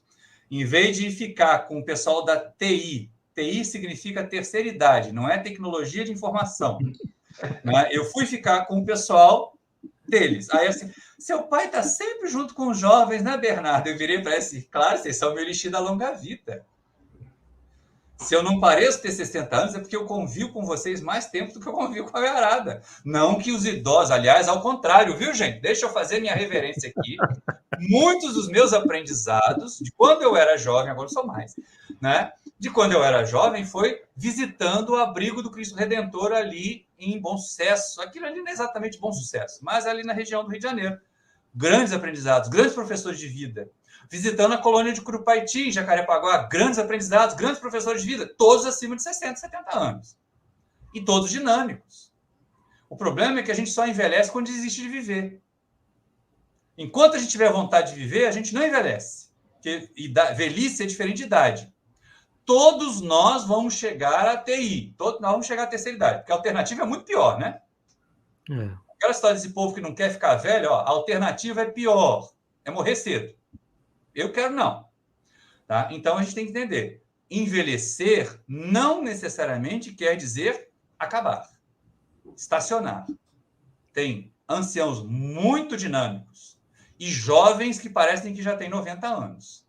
S3: em vez de ficar com o pessoal da TI, TI significa terceira idade, não é tecnologia de informação, né? Eu fui ficar com o pessoal deles. Aí assim, seu pai está sempre junto com os jovens, né, Bernardo? Eu virei para ele, claro, vocês são meu elixir da longa vida. Se eu não pareço ter 60 anos, é porque eu convivo com vocês mais tempo do que eu convivo com a garada. Não que os idosos, aliás, ao contrário, viu, gente? Deixa eu fazer minha reverência aqui. Muitos dos meus aprendizados, de quando eu era jovem, agora não sou mais, né? De quando eu era jovem, foi visitando o abrigo do Cristo Redentor ali em Bom Sucesso. Aquilo ali não é exatamente Bom Sucesso, mas ali na região do Rio de Janeiro. Grandes aprendizados, grandes professores de vida. Visitando a colônia de Curupaiti, em Jacarepaguá, grandes aprendizados, grandes professores de vida, todos acima de 60, 70 anos. E todos dinâmicos. O problema é que a gente só envelhece quando desiste de viver. Enquanto a gente tiver vontade de viver, a gente não envelhece. Porque velhice é diferente de idade. Todos nós vamos chegar à TI. Todos nós vamos chegar à terceira idade. Porque a alternativa é muito pior, né? Aquela história desse povo que não quer ficar velho, ó, a alternativa é pior. É morrer cedo. Eu quero não. Tá? Então, a gente tem que entender. Envelhecer não necessariamente quer dizer acabar. Estacionar. Tem anciãos muito dinâmicos e jovens que parecem que já têm 90 anos.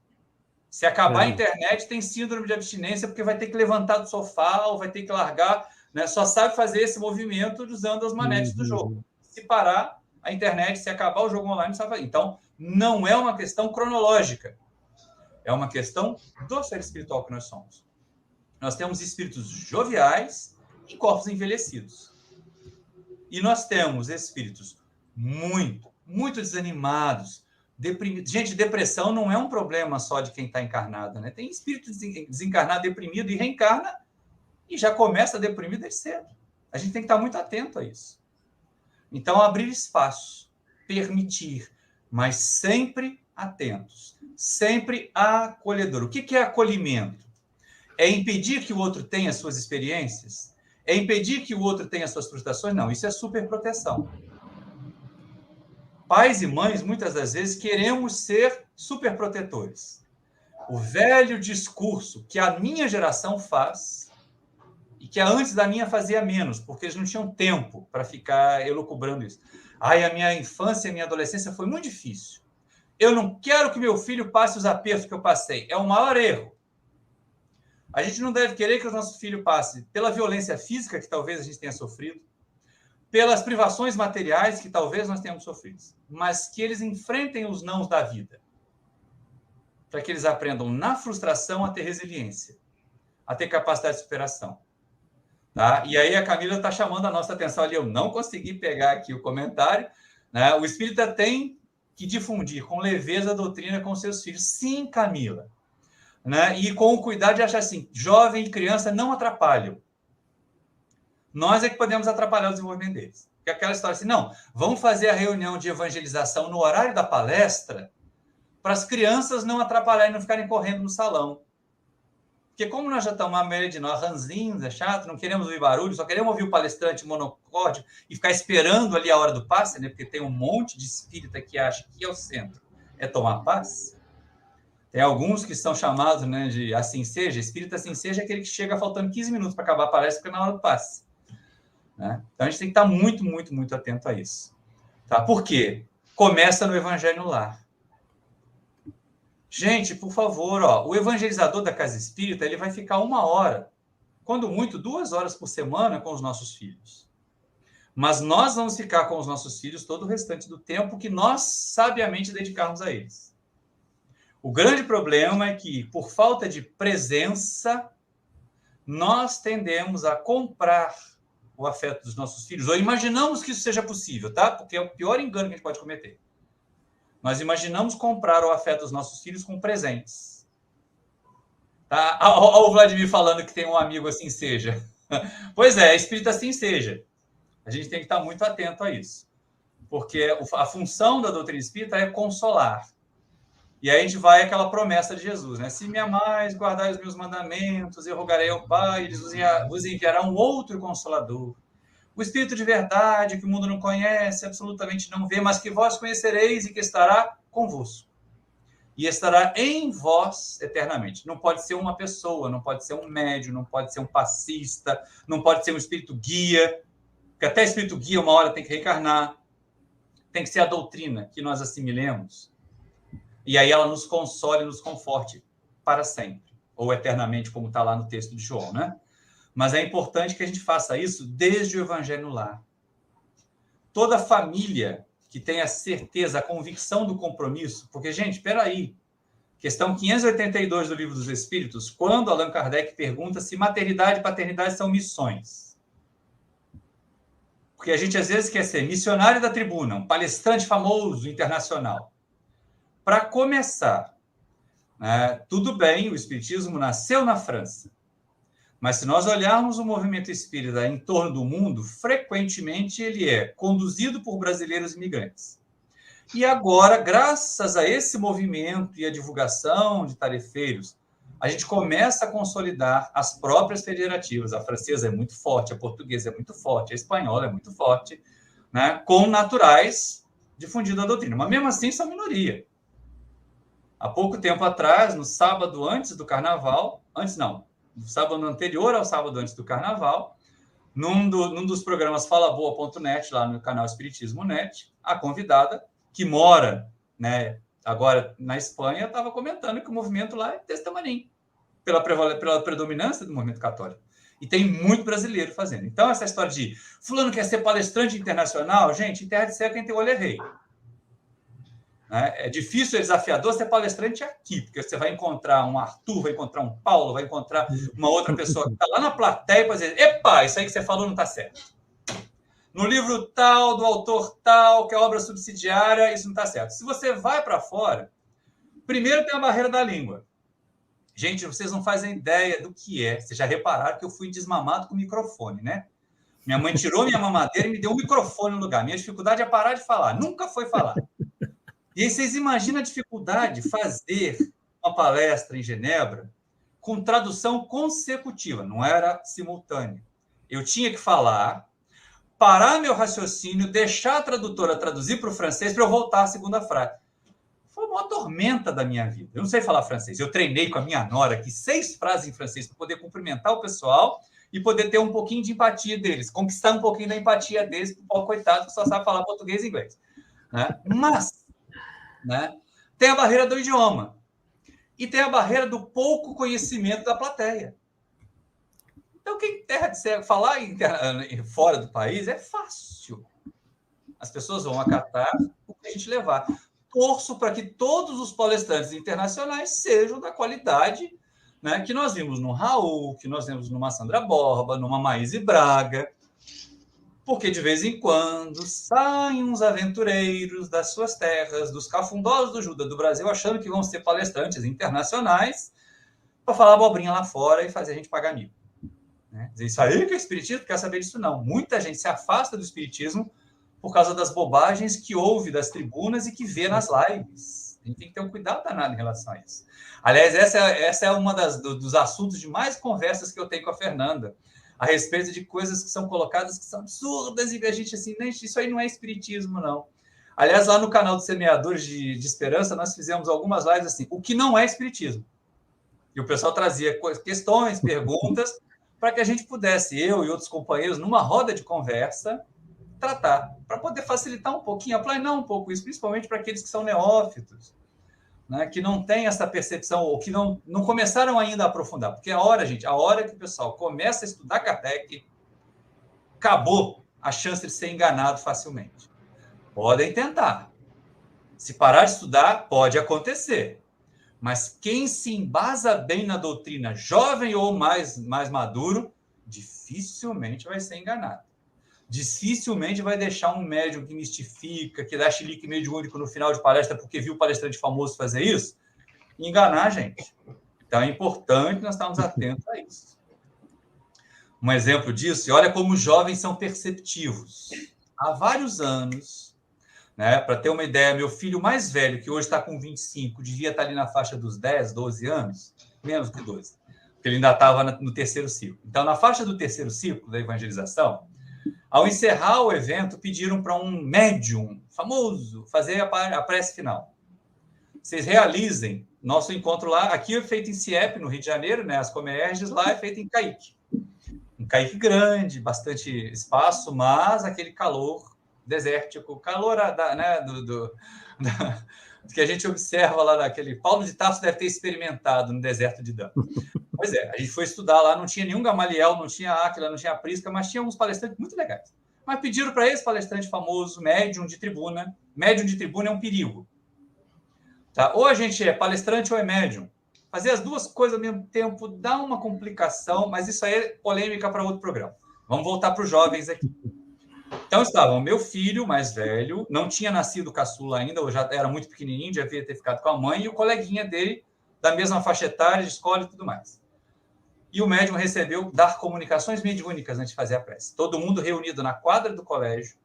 S3: Se acabar a internet, tem síndrome de abstinência porque vai ter que levantar do sofá ou vai ter que largar, né? Só sabe fazer esse movimento usando as manetes do jogo. Se parar a internet, se acabar o jogo online, não sabe fazer. Então, não é uma questão cronológica. É uma questão do ser espiritual que nós somos. Nós temos espíritos joviais e corpos envelhecidos. E nós temos espíritos muito, muito desanimados, deprimidos. Gente, depressão não é um problema só de quem está encarnado, né? Tem espírito desencarnado, deprimido e reencarna e já começa deprimido desde cedo. A gente tem que estar muito atento a isso. Então, abrir espaço, permitir, mas sempre atentos, sempre acolhedor. O que é acolhimento? É impedir que o outro tenha suas experiências? É impedir que o outro tenha suas frustrações? Não, isso é superproteção. Pais e mães, muitas das vezes, queremos ser superprotetores. O velho discurso que a minha geração faz e que a antes da minha fazia menos, porque eles não tinham tempo para ficar elucubrando isso. Ai, a minha infância e a minha adolescência foi muito difícil. Eu não quero que meu filho passe os apertos que eu passei. É o maior erro. A gente não deve querer que o nosso filho passe pela violência física que talvez a gente tenha sofrido, pelas privações materiais que talvez nós tenhamos sofrido, mas que eles enfrentem os nãos da vida, para que eles aprendam na frustração a ter resiliência, a ter capacidade de superação. Tá? E aí a Camila está chamando a nossa atenção ali. Eu não consegui pegar aqui o comentário. Né? O espírita tem que difundir com leveza a doutrina com seus filhos. Sim, Camila. Né? E com o cuidado de achar assim, jovem e criança não atrapalham. Nós é que podemos atrapalhar o desenvolvimento deles. Porque aquela história assim, não, vamos fazer a reunião de evangelização no horário da palestra para as crianças não atrapalharem, não ficarem correndo no salão. Porque como nós já estamos, a maioria de nós, ranzinhos, é chato, não queremos ouvir barulho, só queremos ouvir o palestrante monocórdio e ficar esperando ali a hora do passe, né? Porque tem um monte de espírita que acha que é o centro é tomar passe. Tem alguns que são chamados, né, de assim seja. Espírita assim seja é aquele que chega faltando 15 minutos para acabar a palestra, porque é na hora do passe. Né? Então a gente tem que estar muito, muito, muito atento a isso. Tá? Por quê? Começa no Evangelho no Lar. Gente, por favor, ó, o evangelizador da casa espírita ele vai ficar 1 hora, quando muito 2 horas por semana com os nossos filhos. Mas nós vamos ficar com os nossos filhos todo o restante do tempo que nós sabiamente dedicarmos a eles. O grande problema é que, por falta de presença, nós tendemos a comprar o afeto dos nossos filhos, ou imaginamos que isso seja possível, tá? Porque é o pior engano que a gente pode cometer. Nós imaginamos comprar o afeto dos nossos filhos com presentes. Tá? Olha o Vladimir falando que tem um amigo assim seja. Pois é, espírita assim seja. A gente tem que estar muito atento a isso. Porque a função da doutrina espírita é consolar. E aí a gente vai àquela promessa de Jesus, né? Se me amais, guardai os meus mandamentos, eu rogarei ao Pai, ele vos enviará um outro consolador. O Espírito de verdade, que o mundo não conhece, absolutamente não vê, mas que vós conhecereis e que estará convosco. E estará em vós eternamente. Não pode ser uma pessoa, não pode ser um médium, não pode ser um passista, não pode ser um espírito guia, porque até espírito guia uma hora tem que reencarnar. Tem que ser a doutrina que nós assimilemos. E aí ela nos console, nos conforte para sempre. Ou eternamente, como está lá no texto de João, né? Mas é importante que a gente faça isso desde o Evangelho no Lar. Toda família que tem a certeza, a convicção do compromisso, porque, gente, espera aí, questão 582 do Livro dos Espíritos, quando Allan Kardec pergunta se maternidade e paternidade são missões. Porque a gente, às vezes, quer ser missionário da tribuna, um palestrante famoso, internacional. Para começar, né, tudo bem, o Espiritismo nasceu na França, mas se nós olharmos o movimento espírita em torno do mundo, frequentemente ele é conduzido por brasileiros imigrantes. E agora, graças a esse movimento e a divulgação de tarefeiros, a gente começa a consolidar as próprias federativas. A francesa é muito forte, a portuguesa é muito forte, a espanhola é muito forte, né, com naturais difundindo a doutrina. Mas mesmo assim são minoria. Há pouco tempo atrás, no sábado antes do carnaval, no sábado anterior ao sábado antes do carnaval, num dos programas falaboa.net, lá no canal Espiritismo Net, a convidada, que mora, né, agora na Espanha, estava comentando que o movimento lá é testemunho, pela predominância do movimento católico. E tem muito brasileiro fazendo. Então, essa história de fulano quer ser palestrante internacional, gente, em terra de céu, quem tem olho é rei. É difícil, é desafiador ser palestrante aqui, porque você vai encontrar um Arthur, vai encontrar um Paulo, vai encontrar uma outra pessoa que está lá na plateia para dizer, epa, isso aí que você falou não está certo. No livro tal, do autor tal, que é obra subsidiária, isso não está certo. Se você vai para fora, primeiro tem a barreira da língua. Gente, vocês não fazem ideia do que é. Vocês já repararam que eu fui desmamado com microfone, né? Minha mãe tirou minha mamadeira e me deu um microfone no lugar. Minha dificuldade é parar de falar. Nunca foi falar. E aí vocês imaginam a dificuldade de fazer uma palestra em Genebra com tradução consecutiva, não era simultânea. Eu tinha que falar, parar meu raciocínio, deixar a tradutora traduzir para o francês para eu voltar à segunda frase. Foi uma tormenta da minha vida. Eu não sei falar francês. Eu treinei com a minha nora aqui 6 frases em francês para poder cumprimentar o pessoal e poder ter um pouquinho de empatia deles, conquistar um pouquinho da empatia deles para o povo coitado que só sabe falar português e inglês. Né? Mas... né? Tem a barreira do idioma e tem a barreira do pouco conhecimento da plateia. Então, quem terra de céu, falar fora do país é fácil. As pessoas vão acatar o que a gente levar. Torço para que todos os palestrantes internacionais sejam da qualidade, né, que nós vimos no Raul, que nós vimos numa Sandra Borba, numa Maíse Braga, porque de vez em quando saem uns aventureiros das suas terras, dos cafundós do Juda do Brasil, achando que vão ser palestrantes internacionais para falar abobrinha lá fora e fazer a gente pagar mico. Né? Dizer isso aí que é espiritismo, quer saber disso não. Muita gente se afasta do espiritismo por causa das bobagens que ouve das tribunas e que vê nas lives. A gente tem que ter um cuidado danado em relação a isso. Aliás, essa é uma dos assuntos de mais conversas que eu tenho com a Fernanda, a respeito de coisas que são colocadas que são absurdas e a gente assim, isso aí não é espiritismo, não. Aliás, lá no canal dos Semeadores de Esperança, nós fizemos algumas lives assim, o que não é espiritismo. E o pessoal trazia questões, perguntas, para que a gente pudesse, eu e outros companheiros, numa roda de conversa, tratar, para poder facilitar um pouquinho, aplanar um pouco isso, principalmente para aqueles que são neófitos, né, que não têm essa percepção, ou que não começaram ainda a aprofundar. Porque a hora que o pessoal começa a estudar Kardec, acabou a chance de ser enganado facilmente. Podem tentar. Se parar de estudar, pode acontecer. Mas quem se embasa bem na doutrina, jovem ou mais maduro, dificilmente vai ser enganado. Dificilmente vai deixar um médium que mistifica, que dá chilique mediúnico no final de palestra porque viu o palestrante famoso fazer isso, enganar a gente. Então é importante nós estarmos atentos a isso. Um exemplo disso, e olha como os jovens são perceptivos. Há vários anos, né, para ter uma ideia, meu filho mais velho, que hoje está com 25, devia estar ali na faixa dos 10, 12 anos, menos que 12, porque ele ainda estava no terceiro ciclo. Então, na faixa do terceiro ciclo da evangelização, ao encerrar o evento, pediram para um médium famoso fazer a prece final. Vocês realizem nosso encontro lá. Aqui é feito em CIEP, no Rio de Janeiro, né? As Comerges, lá é feito em Caique. Um Caique grande, bastante espaço, mas aquele calor desértico, calor né, que a gente observa lá naquele... Paulo de Tarso deve ter experimentado no deserto de Dan. Pois é, a gente foi estudar lá, não tinha nenhum Gamaliel, não tinha Áquila, não tinha Prisca, mas tinha uns palestrantes muito legais. Mas pediram para esse palestrante famoso, médium de tribuna. Médium de tribuna é um perigo. Tá? Ou a gente é palestrante ou é médium. Fazer as duas coisas ao mesmo tempo dá uma complicação, mas isso aí é polêmica para outro programa. Vamos voltar para os jovens aqui. Então estavam meu filho mais velho, não tinha nascido caçula ainda, ou já era muito pequenininho, já devia ter ficado com a mãe, e o coleguinha dele, da mesma faixa etária, de escola e tudo mais. E o médium recebeu dar comunicações mediúnicas antes de fazer a prece. Todo mundo reunido na quadra do colégio,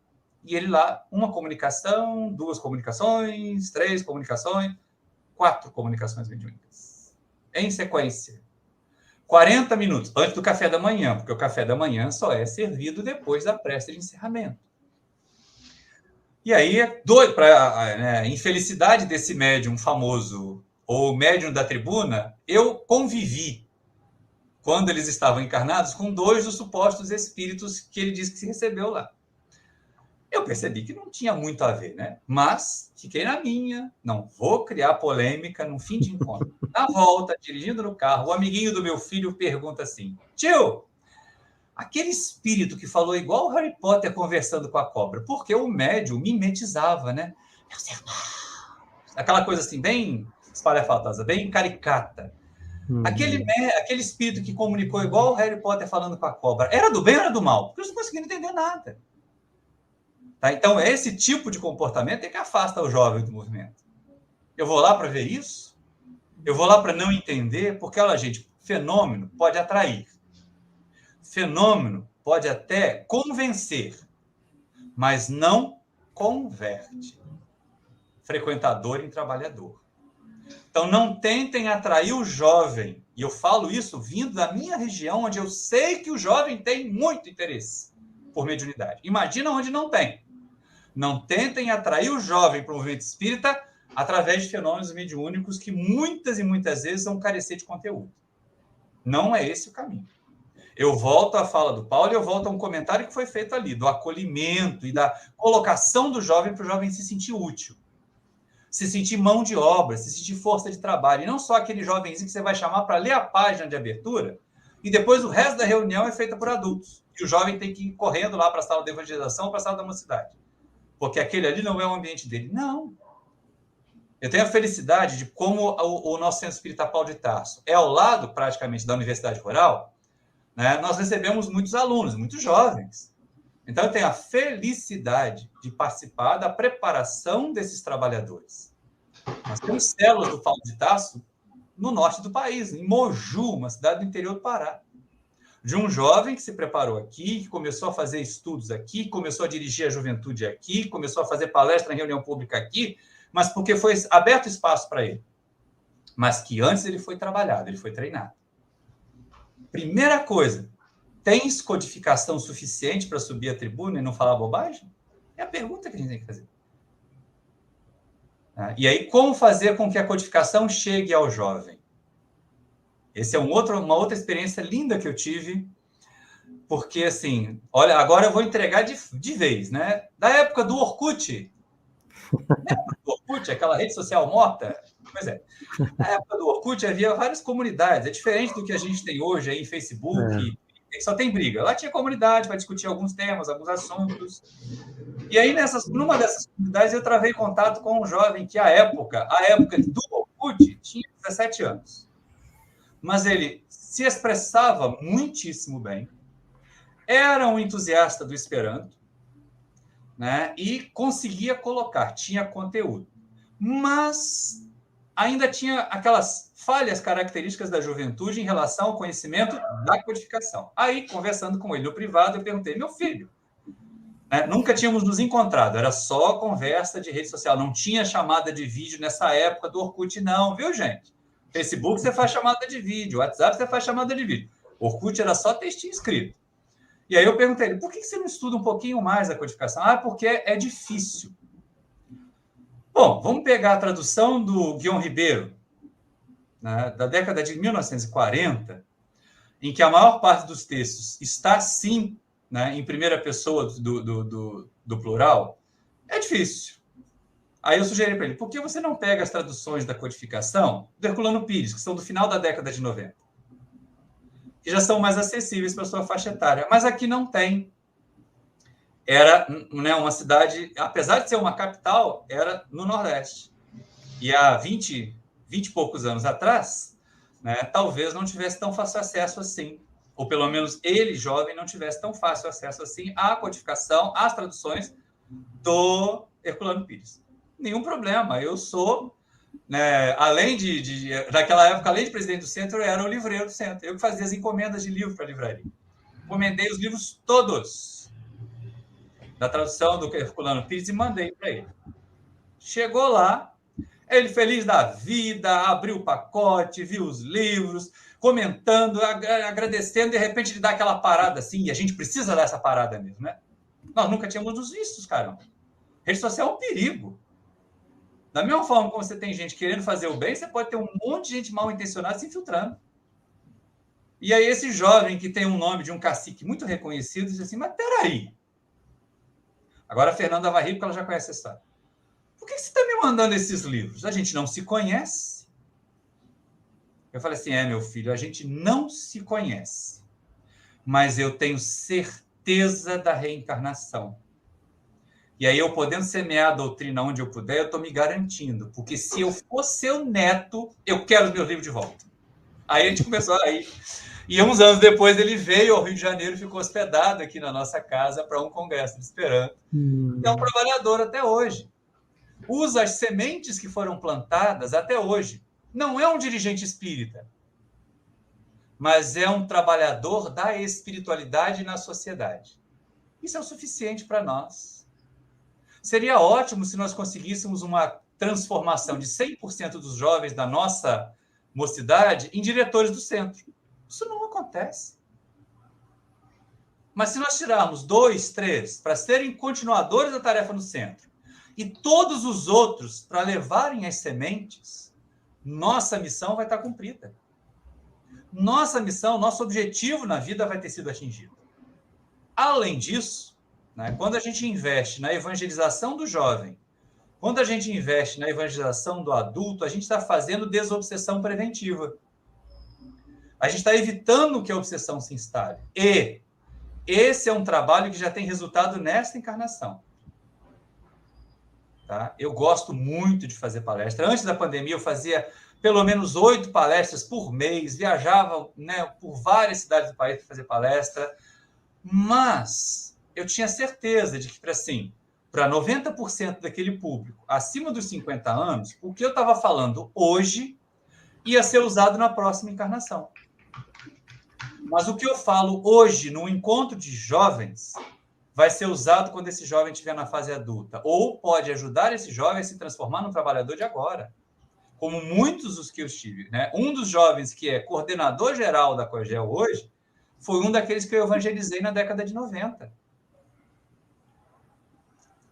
S3: e ele lá, uma comunicação, 2 comunicações, 3 comunicações, 4 comunicações mediúnicas. Em sequência. 40 minutos, antes do café da manhã, porque o café da manhã só é servido depois da prece de encerramento. E aí, doido para né, infelicidade desse médium famoso, ou médium da tribuna, eu convivi, quando eles estavam encarnados, com 2 dos supostos espíritos que ele disse que se recebeu lá. Eu percebi que não tinha muito a ver, né? Mas fiquei na minha, não vou criar polêmica no fim de encontro. Na volta, dirigindo no carro, o amiguinho do meu filho pergunta assim: tio, aquele espírito que falou igual o Harry Potter conversando com a cobra, porque o médium mimetizava, né? Meus irmãos. Aquela coisa assim, bem espalhafatosa, bem caricata. Aquele espírito que comunicou igual o Harry Potter falando com a cobra, era do bem ou era do mal? Porque eles não conseguiram entender nada. Tá? Então, esse tipo de comportamento é que afasta o jovem do movimento. Eu vou lá para ver isso? Eu vou lá para não entender? Porque, olha, gente, fenômeno pode atrair. Fenômeno pode até convencer, mas não converte. Frequentador em trabalhador. Então, não tentem atrair o jovem. E eu falo isso vindo da minha região, onde eu sei que o jovem tem muito interesse por mediunidade. Imagina onde não tem. Não tentem atrair o jovem para o movimento espírita através de fenômenos mediúnicos que muitas e muitas vezes vão carecer de conteúdo. Não é esse o caminho. Eu volto à fala do Paulo e eu volto a um comentário que foi feito ali, do acolhimento e da colocação do jovem para o jovem se sentir útil. Se sentir mão de obra, se sentir força de trabalho. E não só aquele jovenzinho que você vai chamar para ler a página de abertura e depois o resto da reunião é feita por adultos. E o jovem tem que ir correndo lá para a sala de evangelização, para a sala da mocidade. Porque aquele ali não é o ambiente dele. Não. Eu tenho a felicidade de como o nosso Centro Espírita Paulo de Tarso é ao lado, praticamente, da Universidade Rural, né? Nós recebemos muitos alunos, muitos jovens. Então, eu tenho a felicidade de participar da preparação desses trabalhadores. Nós temos células do Paulo de Tarso no norte do país, em Moju, uma cidade do interior do Pará. De um jovem que se preparou aqui, que começou a fazer estudos aqui, começou a dirigir a juventude aqui, começou a fazer palestra em reunião pública aqui, mas porque foi aberto espaço para ele. Mas que antes ele foi trabalhado, ele foi treinado. Primeira coisa, tens codificação suficiente para subir a tribuna e não falar bobagem? É a pergunta que a gente tem que fazer. E aí, como fazer com que a codificação chegue ao jovem? Essa é uma outra experiência linda que eu tive, porque, assim, olha, agora eu vou entregar de vez, né? Da época do Orkut. Lembra do Orkut, aquela rede social morta? Pois é. Na época do Orkut havia várias comunidades. É diferente do que a gente tem hoje aí em Facebook, que só tem briga. Lá tinha comunidade para discutir alguns temas, alguns assuntos. E aí, numa dessas comunidades, eu travei contato com um jovem que, à época do Orkut, tinha 17 anos. Mas ele se expressava muitíssimo bem, era um entusiasta do Esperanto, né? E conseguia colocar, tinha conteúdo. Mas ainda tinha aquelas falhas características da juventude em relação ao conhecimento da codificação. Aí, conversando com ele no privado, eu perguntei, meu filho, né? Nunca tínhamos nos encontrado, era só conversa de rede social, não tinha chamada de vídeo nessa época do Orkut, não, viu, gente? Facebook você faz chamada de vídeo, WhatsApp você faz chamada de vídeo. Orkut era só textinho escrito. E aí eu perguntei ele, por que você não estuda um pouquinho mais a codificação? Ah, porque é difícil. Bom, vamos pegar a tradução do Guion Ribeiro, né, da década de 1940, em que a maior parte dos textos está, sim, né, em primeira pessoa do plural. É difícil. Aí eu sugeri para ele, por que você não pega as traduções da codificação do Herculano Pires, que são do final da década de 90? Que já são mais acessíveis para a sua faixa etária. Mas aqui não tem. Era, né, uma cidade, apesar de ser uma capital, era no Nordeste. E há 20 e poucos anos atrás, né, talvez não tivesse tão fácil acesso assim. Ou pelo menos ele, jovem, não tivesse tão fácil acesso assim à codificação, às traduções do Herculano Pires. Nenhum problema. Eu sou, né, além naquela época, além de presidente do centro, eu era o livreiro do centro. Eu que fazia as encomendas de livro para a livraria. Encomendei os livros todos da tradução do Herculano Pires e mandei para ele. Chegou lá, ele feliz da vida, abriu o pacote, viu os livros, comentando, agradecendo, de repente ele dá aquela parada assim, e a gente precisa dar essa parada mesmo, né? Nós nunca tínhamos os vistos, caramba. Rede social é um perigo. Da mesma forma como você tem gente querendo fazer o bem, você pode ter um monte de gente mal intencionada se infiltrando. E aí esse jovem que tem um nome de um cacique muito reconhecido diz assim, mas peraí. Agora a Fernanda vai rir porque ela já conhece a história. Por que você está me mandando esses livros? A gente não se conhece. Eu falei assim, meu filho, a gente não se conhece. Mas eu tenho certeza da reencarnação. E aí, eu podendo semear a doutrina onde eu puder, eu estou me garantindo. Porque se eu for seu neto, eu quero os meus livros de volta. Aí a gente começou a ir. E uns anos depois, ele veio ao Rio de Janeiro e ficou hospedado aqui na nossa casa para um congresso de Esperanto. É um trabalhador até hoje. Usa as sementes que foram plantadas até hoje. Não é um dirigente espírita, mas é um trabalhador da espiritualidade na sociedade. Isso é o suficiente para nós. Seria ótimo se nós conseguíssemos uma transformação de 100% dos jovens da nossa mocidade em diretores do centro. Isso não acontece. Mas se nós tirarmos 2, 3 para serem continuadores da tarefa no centro e todos os outros para levarem as sementes, nossa missão vai estar cumprida. Nossa missão, nosso objetivo na vida vai ter sido atingido. Além disso, né, quando a gente investe na evangelização do jovem, quando a gente investe na evangelização do adulto, a gente está fazendo desobsessão preventiva. A gente está evitando que a obsessão se instale. E esse é um trabalho que já tem resultado nesta encarnação. tá? Eu gosto muito de fazer palestra. Antes da pandemia, eu fazia pelo menos 8 palestras por mês, viajava, né, por várias cidades do país para fazer palestra, mas eu tinha certeza de que, para 90% daquele público acima dos 50 anos, o que eu estava falando hoje ia ser usado na próxima encarnação. Mas o que eu falo hoje no encontro de jovens vai ser usado quando esse jovem estiver na fase adulta, ou pode ajudar esse jovem a se transformar num trabalhador de agora, como muitos dos que eu estive, né? Um dos jovens que é coordenador geral da COGEL hoje foi um daqueles que eu evangelizei na década de 90.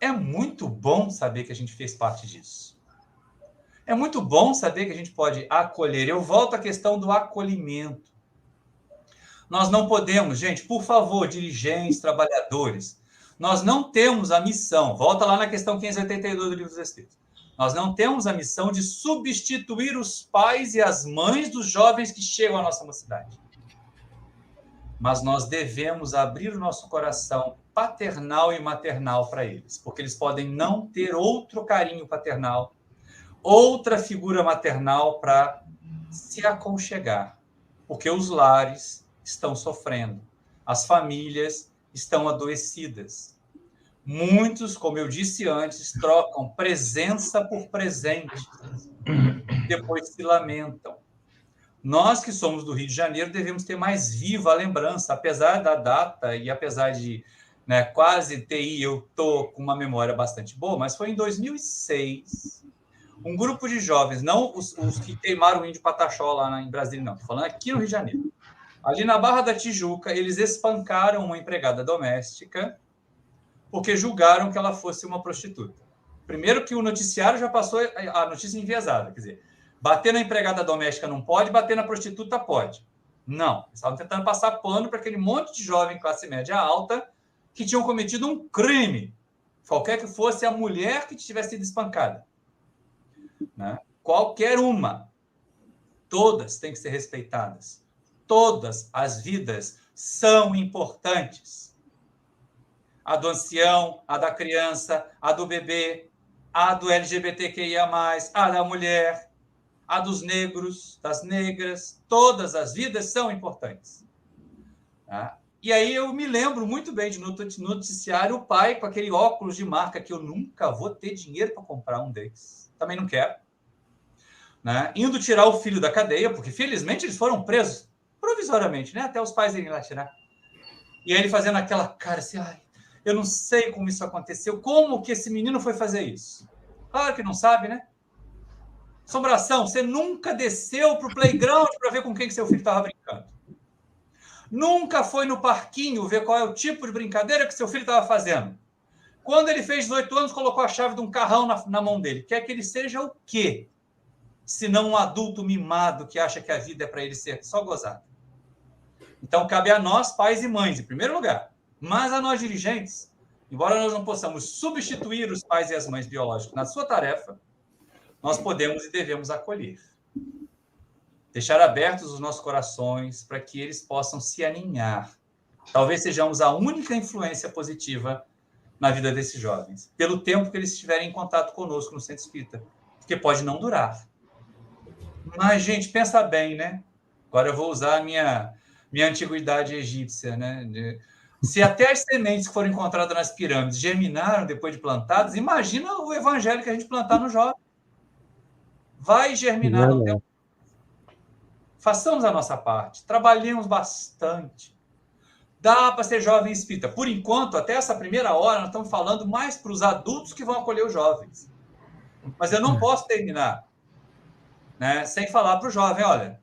S3: É muito bom saber que a gente fez parte disso. É muito bom saber que a gente pode acolher. Eu volto à questão do acolhimento. Nós não podemos, gente, por favor, dirigentes, trabalhadores, nós não temos a missão, volta lá na questão 582 do Livro dos Espíritos, nós não temos a missão de substituir os pais e as mães dos jovens que chegam à nossa mocidade. Mas nós devemos abrir o nosso coração paternal e maternal para eles, porque eles podem não ter outro carinho paternal, outra figura maternal para se aconchegar, porque os lares estão sofrendo, as famílias estão adoecidas. Muitos, como eu disse antes, trocam presença por presente, depois se lamentam. Nós que somos do Rio de Janeiro devemos ter mais viva a lembrança, apesar da data e apesar de, né, quase TI, eu estou com uma memória bastante boa, mas foi em 2006, um grupo de jovens, não os que queimaram o índio Pataxó lá em Brasília, não, estou falando aqui no Rio de Janeiro. Ali na Barra da Tijuca, eles espancaram uma empregada doméstica porque julgaram que ela fosse uma prostituta. Primeiro que o noticiário já passou a notícia enviesada, quer dizer, bater na empregada doméstica não pode, bater na prostituta pode. Não, eles estavam tentando passar pano para aquele monte de jovem classe média alta que tinham cometido um crime, qualquer que fosse a mulher que tivesse sido espancada. Né? Qualquer uma. Todas têm que ser respeitadas. Todas as vidas são importantes. A do ancião, a da criança, a do bebê, a do LGBTQIA+, a da mulher, a dos negros, das negras, todas as vidas são importantes. Tá? E aí eu me lembro muito bem de noticiário o pai com aquele óculos de marca que eu nunca vou ter dinheiro para comprar um desses. Também não quero. Né? Indo tirar o filho da cadeia, porque felizmente eles foram presos provisoriamente, né? Até os pais irem lá tirar. E aí ele fazendo aquela cara assim, ai, eu não sei como isso aconteceu, como que esse menino foi fazer isso? Claro que não sabe, né? Assombração, você nunca desceu para o playground para ver com quem que seu filho estava brincando. Nunca foi no parquinho ver qual é o tipo de brincadeira que seu filho estava fazendo. Quando ele fez 18 anos, colocou a chave de um carrão na mão dele. Quer que ele seja o quê? Se não um adulto mimado que acha que a vida é para ele ser só gozado. Então, cabe a nós, pais e mães, em primeiro lugar. Mas a nós, dirigentes, embora nós não possamos substituir os pais e as mães biológicos na sua tarefa, nós podemos e devemos acolher. Deixar abertos os nossos corações para que eles possam se aninhar. Talvez sejamos a única influência positiva na vida desses jovens, pelo tempo que eles estiverem em contato conosco no Centro Espírita, porque pode não durar. Mas, gente, pensa bem, né? Agora eu vou usar a minha antiguidade egípcia, né? Se até as sementes que foram encontradas nas pirâmides germinaram depois de plantadas, imagina o evangelho que a gente plantar no jovem. Vai germinar no tempo. Façamos a nossa parte, trabalhemos bastante. Dá para ser jovem espírita. Por enquanto, até essa primeira hora, nós estamos falando mais para os adultos que vão acolher os jovens. Mas eu não posso terminar, né, sem falar para o jovem, olha,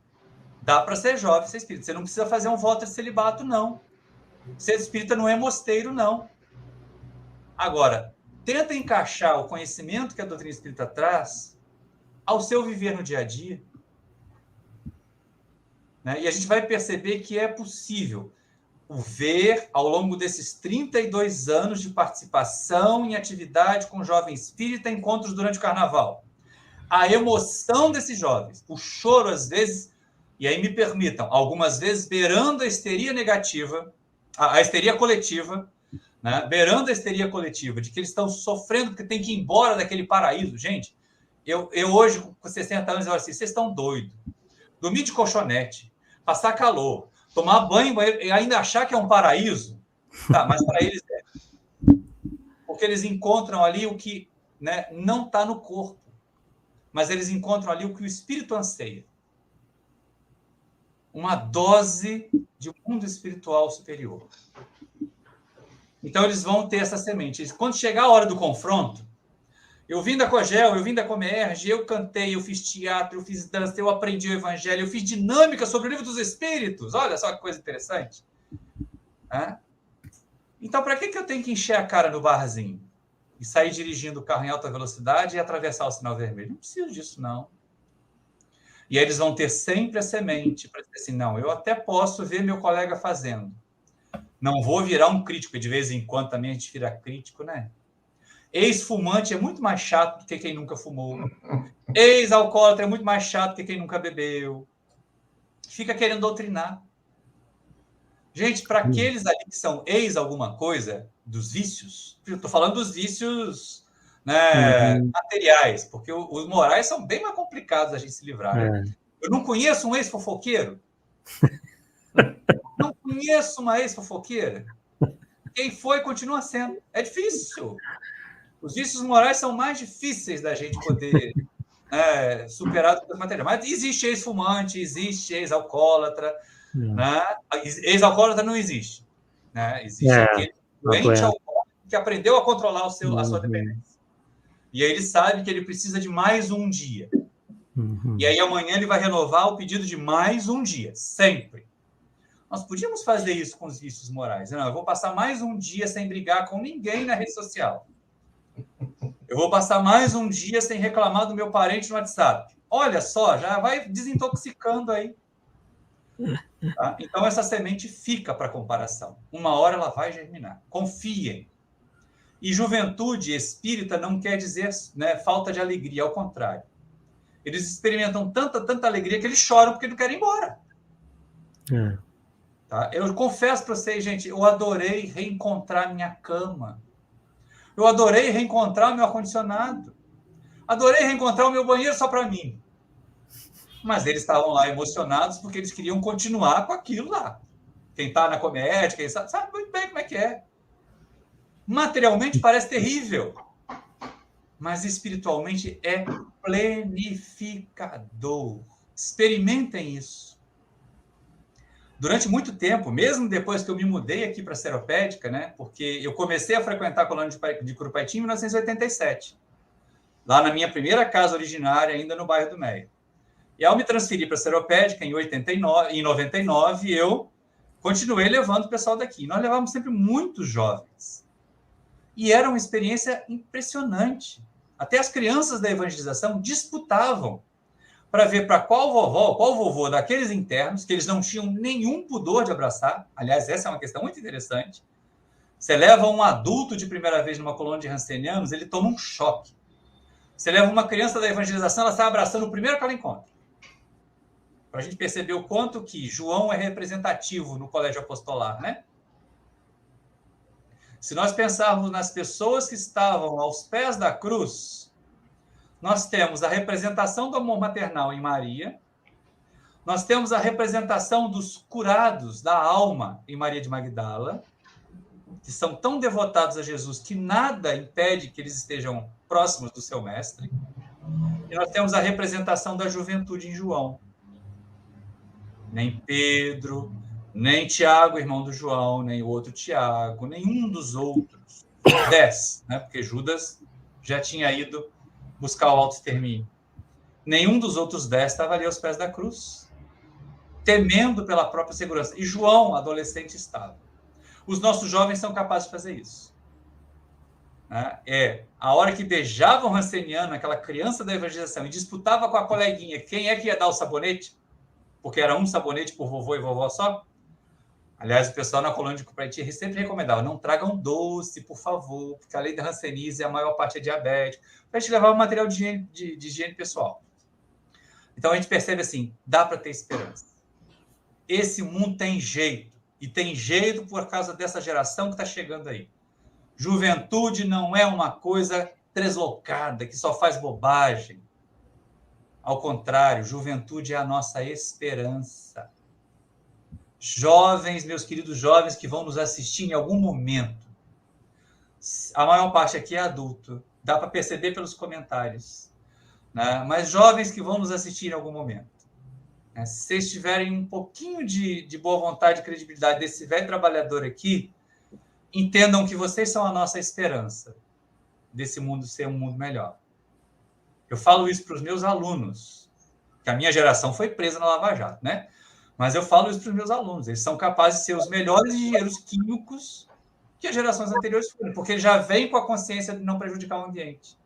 S3: dá para ser jovem, ser espírita. Você não precisa fazer um voto de celibato, não. Ser espírita não é mosteiro, não. Agora, tenta encaixar o conhecimento que a doutrina espírita traz ao seu viver no dia a dia. Né? E a gente vai perceber que é possível ver, ao longo desses 32 anos de participação em atividade com jovem espírita, encontros durante o carnaval, a emoção desses jovens, o choro às vezes, e aí me permitam, algumas vezes beirando a histeria negativa, a histeria coletiva, né, beirando a histeria coletiva, de que eles estão sofrendo porque tem que ir embora daquele paraíso. Gente, eu hoje, com 60 anos, eu falo assim, vocês estão doidos. Dormir de colchonete, passar calor, tomar banho e ainda achar que é um paraíso? Tá, mas para eles é. Porque eles encontram ali o que, né, não está no corpo, mas eles encontram ali o que o espírito anseia. Uma dose de um mundo espiritual superior. Então, eles vão ter essa semente. Quando chegar a hora do confronto, eu vim da Cogel, eu vim da Comerge, eu cantei, eu fiz teatro, eu fiz dança, eu aprendi o evangelho, eu fiz dinâmica sobre o livro dos espíritos. Olha só que coisa interessante. Então, para que eu tenho que encher a cara no barzinho e sair dirigindo o carro em alta velocidade e atravessar o sinal vermelho? Não preciso disso, não. E aí eles vão ter sempre a semente para dizer assim, não, eu até posso ver meu colega fazendo. Não vou virar um crítico, e de vez em quando também a gente vira crítico, né? Ex-fumante é muito mais chato do que quem nunca fumou. Ex-alcoólatra é muito mais chato do que quem nunca bebeu. Fica querendo doutrinar. Gente, para aqueles ali que são ex-alguma coisa dos vícios, eu estou falando dos vícios, né, materiais, porque os morais são bem mais complicados a gente se livrar. Né? Eu não conheço um ex-fofoqueiro. Não conheço uma ex-fofoqueira. Quem foi continua sendo. É difícil. Os vícios morais são mais difíceis da gente poder superar do que os materiais. Mas existe ex-fumante, existe ex-alcoólatra. Né? Ex-alcoólatra não existe. Né? Existe aquele doente alcoólatra que aprendeu a controlar a sua dependência. E aí ele sabe que ele precisa de mais um dia. E aí amanhã ele vai renovar o pedido de mais um dia, sempre. Nós podíamos fazer isso com os vícios morais. Não, eu vou passar mais um dia sem brigar com ninguém na rede social. Eu vou passar mais um dia sem reclamar do meu parente no WhatsApp. Olha só, já vai desintoxicando aí. Tá? Então, essa semente fica para comparação. Uma hora ela vai germinar. Confiem. E juventude espírita não quer dizer, né, falta de alegria, ao contrário. Eles experimentam tanta alegria que eles choram porque não querem ir embora. Tá? Eu confesso para vocês, gente, eu adorei reencontrar minha cama. Eu adorei reencontrar o meu ar-condicionado. Adorei reencontrar o meu banheiro só para mim. Mas eles estavam lá emocionados porque eles queriam continuar com aquilo lá. Quem está na comédia, quem sabe muito bem como é que é. Materialmente parece terrível. Mas espiritualmente é plenificador. Experimentem isso. Durante muito tempo, mesmo depois que eu me mudei aqui para a Seropédica, né, porque eu comecei a frequentar a colônia de Curupaitim em 1987, lá na minha primeira casa originária, ainda no bairro do Meia. E ao me transferir para a Seropédica, em 99, eu continuei levando o pessoal daqui. Nós levávamos sempre muitos jovens. E era uma experiência impressionante. Até as crianças da evangelização disputavam para ver para qual vovô daqueles internos, que eles não tinham nenhum pudor de abraçar. Aliás, essa é uma questão muito interessante. Você leva um adulto de primeira vez numa colônia de rancenianos, ele toma um choque. Você leva uma criança da evangelização, ela sai abraçando o primeiro que ela encontra. Para a gente perceber o quanto que João é representativo no colégio apostolar, né? Se nós pensarmos nas pessoas que estavam aos pés da cruz, nós temos a representação do amor maternal em Maria, nós temos a representação dos curados da alma em Maria de Magdala, que são tão devotados a Jesus que nada impede que eles estejam próximos do seu mestre, e nós temos a representação da juventude em João. Nem Pedro, nem Tiago, irmão do João, nem o outro Tiago, nenhum dos outros 10, né? Porque Judas já tinha ido buscar o auto-extermínio. Nenhum dos outros 10 estava ali aos pés da cruz, temendo pela própria segurança. E João, adolescente, estava. Os nossos jovens são capazes de fazer isso. A hora que beijavam o ranceniano, aquela criança da evangelização, e disputava com a coleguinha quem é que ia dar o sabonete, porque era um sabonete por vovô e vovó só. Aliás, o pessoal na colônia de Curupaitim sempre recomendava, não tragam doce, por favor, porque além da hanseníase, a maior parte é diabética. A gente levava material de higiene pessoal. Então, a gente percebe assim, dá para ter esperança. Esse mundo tem jeito, e tem jeito por causa dessa geração que está chegando aí. Juventude não é uma coisa deslocada, que só faz bobagem. Ao contrário, juventude é a nossa esperança. Jovens, meus queridos jovens que vão nos assistir em algum momento, a maior parte aqui é adulto, dá para perceber pelos comentários, né? Mas jovens que vão nos assistir em algum momento, né? Se vocês tiverem um pouquinho de boa vontade e credibilidade desse velho trabalhador aqui, entendam que vocês são a nossa esperança desse mundo ser um mundo melhor. Eu falo isso para os meus alunos, que a minha geração foi presa na Lava Jato, né? Mas eu falo isso para os meus alunos. Eles são capazes de ser os melhores engenheiros químicos que as gerações anteriores foram, porque eles já vêm com a consciência de não prejudicar o ambiente.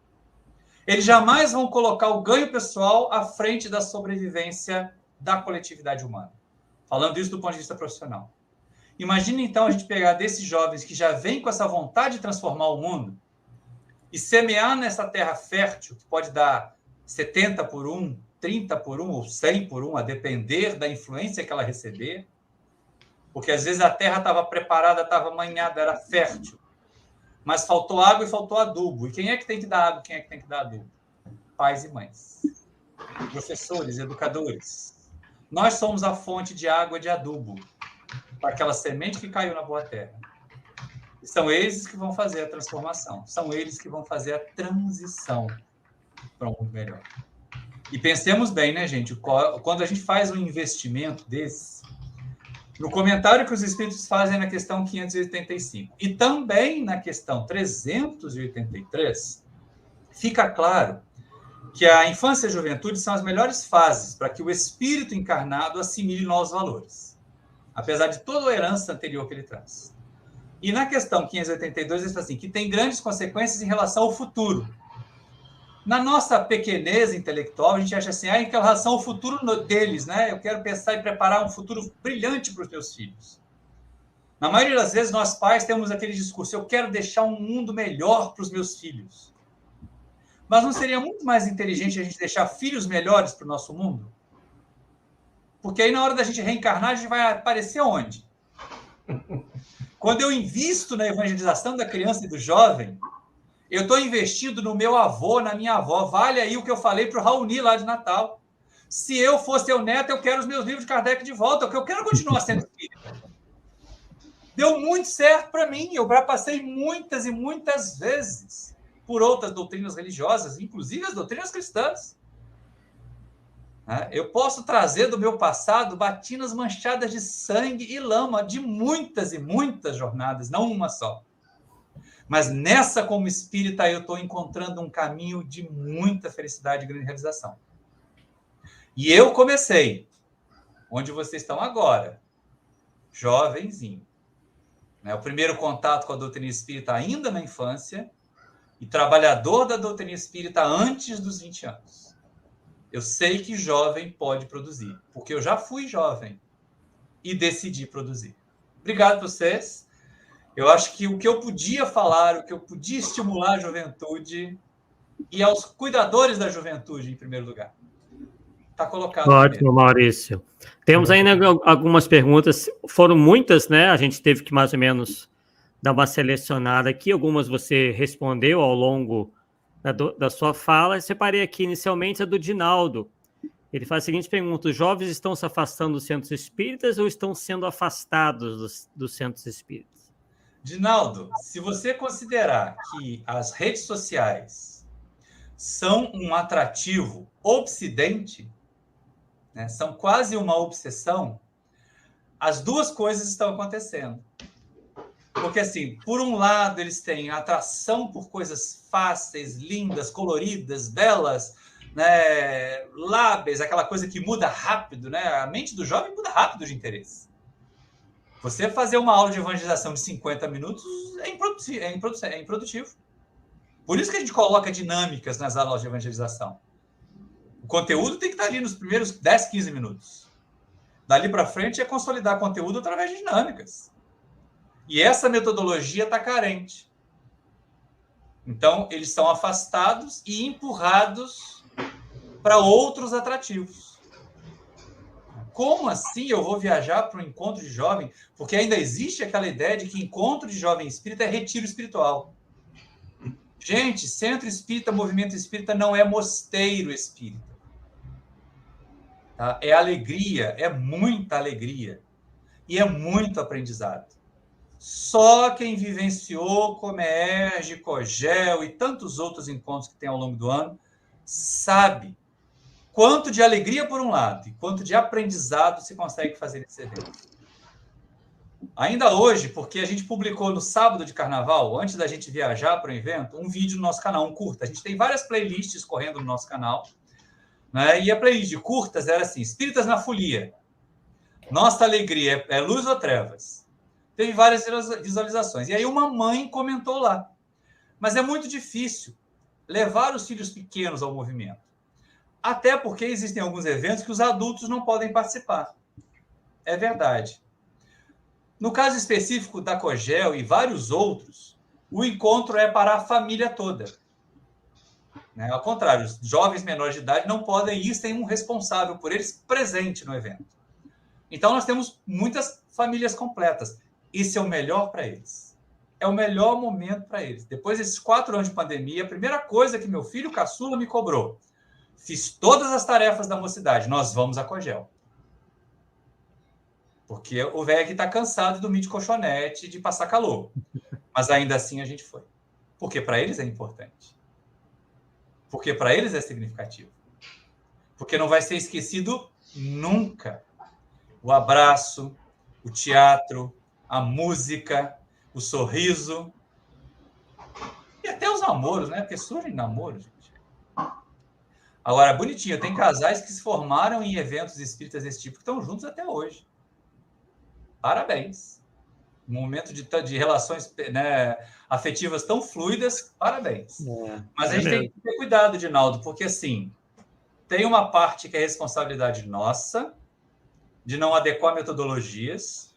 S3: Eles jamais vão colocar o ganho pessoal à frente da sobrevivência da coletividade humana. Falando isso do ponto de vista profissional. Imagine, então, a gente pegar desses jovens que já vêm com essa vontade de transformar o mundo e semear nessa terra fértil, que pode dar 70 por 1, 30 por 1 ou 100 por 1, a depender da influência que ela receber, porque às vezes a terra estava preparada, estava manhada, era fértil, mas faltou água e faltou adubo. E quem é que tem que dar água, quem é que tem que dar adubo? Pais e mães, professores, educadores. Nós somos a fonte de água e de adubo para aquela semente que caiu na boa terra. E são eles que vão fazer a transformação, são eles que vão fazer a transição para um mundo melhor. E pensemos bem, né, gente? Quando a gente faz um investimento desse, no comentário que os espíritos fazem na questão 585 e também na questão 383, fica claro que a infância e a juventude são as melhores fases para que o espírito encarnado assimile novos valores, apesar de toda a herança anterior que ele traz. E na questão 582, ele fala assim, que tem grandes consequências em relação ao futuro. Na nossa pequenez intelectual, a gente acha assim, em relação ao futuro deles, né? Eu quero pensar em preparar um futuro brilhante para os meus filhos. Na maioria das vezes, nós pais temos aquele discurso, eu quero deixar um mundo melhor para os meus filhos. Mas não seria muito mais inteligente a gente deixar filhos melhores para o nosso mundo? Porque aí, na hora da gente reencarnar, a gente vai aparecer onde? Quando eu invisto na evangelização da criança e do jovem, eu estou investindo no meu avô, na minha avó. Vale aí o que eu falei para o Raoni lá de Natal. Se eu fosse teu neto, eu quero os meus livros de Kardec de volta, porque eu quero continuar sendo espírita. Deu muito certo para mim. Eu já passei muitas e muitas vezes por outras doutrinas religiosas, inclusive as doutrinas cristãs. Eu posso trazer do meu passado batinas manchadas de sangue e lama de muitas e muitas jornadas, não uma só. Mas nessa, como espírita, eu estou encontrando um caminho de muita felicidade e grande realização. E eu comecei onde vocês estão agora, jovenzinho. O primeiro contato com a doutrina espírita ainda na infância e trabalhador da doutrina espírita antes dos 20 anos. Eu sei que jovem pode produzir, porque eu já fui jovem e decidi produzir. Obrigado a vocês. Eu acho que o que eu podia falar, o que eu podia estimular a juventude e aos cuidadores da juventude, em primeiro lugar, está colocado.
S1: Ótimo, Maurício. Temos ainda algumas perguntas, foram muitas, né? A gente teve que mais ou menos dar uma selecionada aqui. Algumas você respondeu ao longo da sua fala. Eu separei aqui inicialmente a do Dinaldo. Ele faz a seguinte pergunta: os jovens estão se afastando dos centros espíritas ou estão sendo afastados dos centros espíritas?
S3: Dinaldo, se você considerar que as redes sociais são um atrativo obsidente, né, são quase uma obsessão, as duas coisas estão acontecendo. Porque, assim, por um lado, eles têm atração por coisas fáceis, lindas, coloridas, belas, né, lábeis, aquela coisa que muda rápido, né? A mente do jovem muda rápido de interesse. Você fazer uma aula de evangelização de 50 minutos é improdutivo. Por isso que a gente coloca dinâmicas nas aulas de evangelização. O conteúdo tem que estar ali nos primeiros 10, 15 minutos. Dali para frente é consolidar conteúdo através de dinâmicas. E essa metodologia está carente. Então, eles são afastados e empurrados para outros atrativos. como assim eu vou viajar para um encontro de jovem? Porque ainda existe aquela ideia de que encontro de jovem espírita é retiro espiritual. Gente, centro espírita, movimento espírita não é mosteiro espírita. Tá? É alegria, é muita alegria. E é muito aprendizado. Só quem vivenciou Comerge, Cogel e tantos outros encontros que tem ao longo do ano sabe quanto de alegria por um lado e quanto de aprendizado se consegue fazer nesse evento. Ainda hoje, porque a gente publicou no sábado de carnaval, antes da gente viajar para o evento, um vídeo no nosso canal, um curta. A gente tem várias playlists correndo no nosso canal, né? E a playlist de curtas era assim: Espíritas na Folia, Nossa Alegria é Luz ou Trevas? Teve várias visualizações. E aí uma mãe comentou lá: mas é muito difícil levar os filhos pequenos ao movimento. Até porque existem alguns eventos que os adultos não podem participar. É verdade. No caso específico da Cogel e vários outros, o encontro é para a família toda. Né? Ao contrário, os jovens menores de idade não podem ir sem um responsável por eles presente no evento. Então, nós temos muitas famílias completas. Isso é o melhor para eles. É o melhor momento para eles. Depois desses 4 anos de pandemia, a primeira coisa que meu filho caçula me cobrou: fiz todas as tarefas da mocidade, nós vamos a Cogel. Porque o velho aqui está cansado de dormir de colchonete, de passar calor. Mas ainda assim a gente foi. Porque para eles é importante. Porque para eles é significativo. Porque não vai ser esquecido nunca. O abraço, o teatro, a música, o sorriso. E até os namoros, né? Porque surgem namoros, gente. Agora, bonitinho, tem casais que se formaram em eventos espíritas desse tipo que estão juntos até hoje. Parabéns. Um momento de relações, né, afetivas tão fluidas, parabéns. Mas a gente tem que ter cuidado, Dinaldo, porque assim, tem uma parte que é responsabilidade nossa, de não adequar metodologias,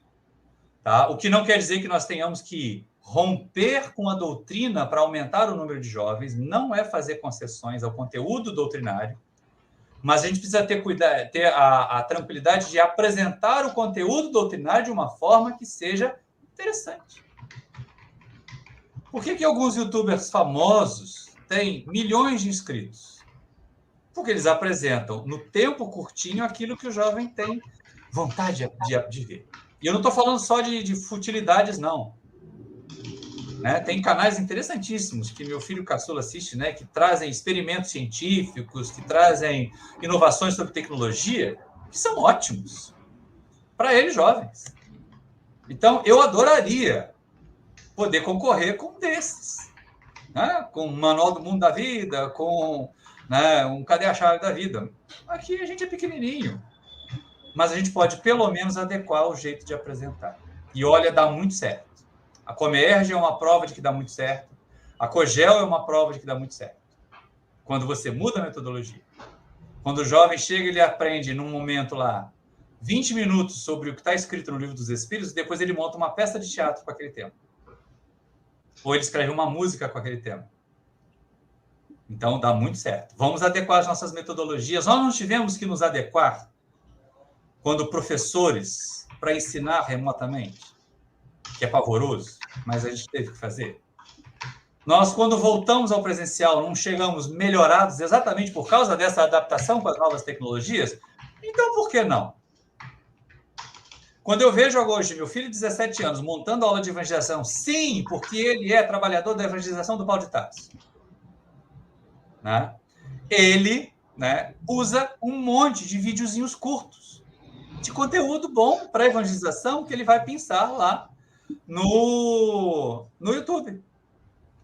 S3: tá? O que não quer dizer que nós tenhamos que romper com a doutrina para aumentar o número de jovens, não é fazer concessões ao conteúdo doutrinário, mas a gente precisa ter a tranquilidade de apresentar o conteúdo doutrinário de uma forma que seja interessante. Por que alguns youtubers famosos têm milhões de inscritos? Porque eles apresentam, no tempo curtinho, aquilo que o jovem tem vontade de ver. E eu não estou falando só de futilidades, não. Né? Tem canais interessantíssimos que meu filho caçula assiste, né? Que trazem experimentos científicos, que trazem inovações sobre tecnologia, que são ótimos para eles jovens. Então, eu adoraria poder concorrer com um desses, né? Com o Manual do Mundo da Vida, com, né, um Cadê a Chave da Vida. Aqui a gente é pequenininho, mas a gente pode, pelo menos, adequar o jeito de apresentar. E olha, dá muito certo. A Comerge é uma prova de que dá muito certo. A Cogel é uma prova de que dá muito certo. Quando você muda a metodologia. Quando o jovem chega, ele aprende, num momento lá, 20 minutos sobre o que está escrito no Livro dos Espíritos, e depois ele monta uma peça de teatro com aquele tema. Ou ele escreve uma música com aquele tema. Então, dá muito certo. Vamos adequar as nossas metodologias. Nós não tivemos que nos adequar quando professores, para ensinar remotamente, que é pavoroso, mas a gente teve que fazer. Nós, quando voltamos ao presencial, não chegamos melhorados exatamente por causa dessa adaptação com as novas tecnologias? Então, por que não? Quando eu vejo hoje meu filho de 17 anos montando aula de evangelização, sim, porque ele é trabalhador da evangelização do Paulo de Tarso. Né? Ele, né, usa um monte de videozinhos curtos, de conteúdo bom para evangelização, que ele vai pensar lá no YouTube.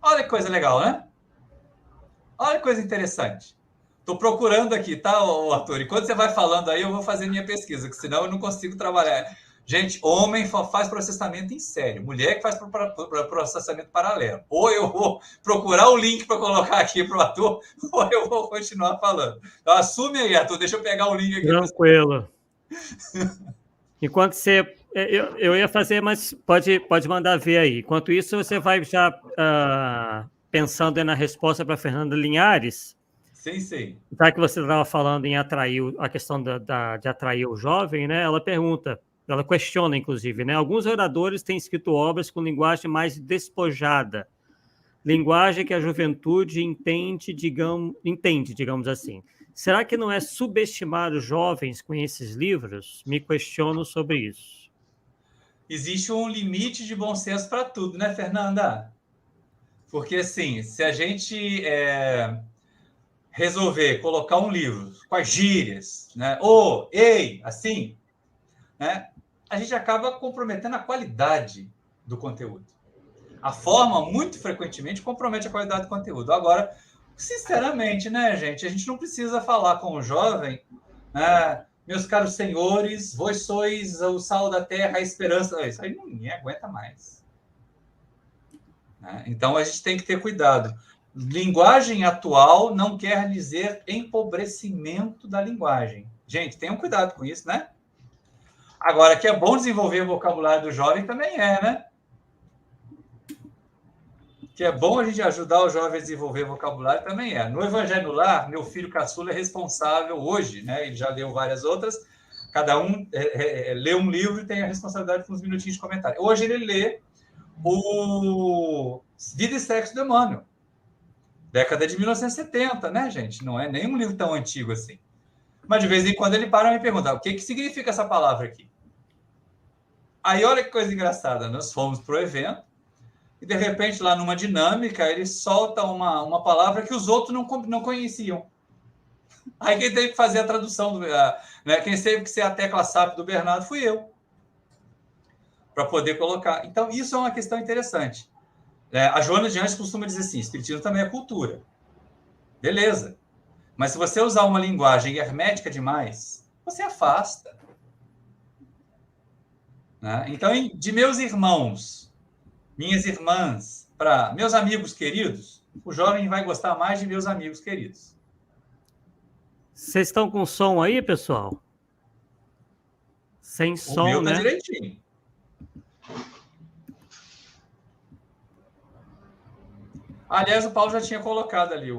S3: Olha que coisa legal, né? Olha que coisa interessante. Estou procurando aqui, tá, Arthur? E quando você vai falando aí, eu vou fazer minha pesquisa, que senão eu não consigo trabalhar. Gente, homem faz processamento em série, mulher que faz processamento paralelo. Ou eu vou procurar o link para colocar aqui para o Arthur, ou eu vou continuar falando. Então, assume aí, Arthur, deixa eu pegar o link aqui.
S1: Tranquilo. Enquanto você... Eu ia fazer, mas pode mandar ver aí. Enquanto isso, você vai já pensando na resposta para Fernanda Linhares.
S3: Sim, sim.
S1: Já que você estava falando em atrair a questão de atrair o jovem, né? Ela pergunta, ela questiona, inclusive, né? Alguns oradores têm escrito obras com linguagem mais despojada, linguagem que a juventude entende, digamos assim. Será que não é subestimar os jovens com esses livros? Me questiono sobre isso.
S3: Existe um limite de bom senso para tudo, né, Fernanda? Porque, assim, se a gente resolver colocar um livro com as gírias, né? Ou, ei, assim, né? A gente acaba comprometendo a qualidade do conteúdo. A forma, muito frequentemente, compromete a qualidade do conteúdo. Agora, sinceramente, né, gente? A gente não precisa falar com o jovem, né? Meus caros senhores, vós sois o sal da terra, a esperança. Isso aí ninguém aguenta mais. Né? Então, a gente tem que ter cuidado. Linguagem atual não quer dizer empobrecimento da linguagem. Gente, tenham cuidado com isso, né? Agora, que é bom desenvolver o vocabulário do jovem também né? Que é bom a gente ajudar o jovem a desenvolver vocabulário também No Evangelho no Lar, meu filho caçula é responsável hoje, né? Ele já leu várias outras, cada um lê um livro e tem a responsabilidade com uns minutinhos de comentário. Hoje ele lê o Vida e Sexo do Emmanuel, década de 1970, né, gente? Não é nem um livro tão antigo assim. Mas de vez em quando ele para e me pergunta, o que significa essa palavra aqui? Aí olha que coisa engraçada, nós fomos para o evento e de repente lá numa dinâmica ele solta uma palavra que os outros não conheciam. Aí quem teve que fazer a tradução, né, quem teve que ser a tecla SAP do Bernardo fui eu, para poder colocar. Então isso é uma questão interessante. A Joana de Anjos costuma dizer assim, espiritismo também é cultura. Beleza. Mas se você usar uma linguagem hermética demais, você afasta. Né? Então, de meus irmãos, minhas irmãs, para meus amigos queridos, o jovem vai gostar mais de meus amigos queridos.
S1: Vocês estão com som aí, pessoal? Sem som,
S3: o meu
S1: né?
S3: Tá direitinho. Aliás, o Paulo já tinha colocado ali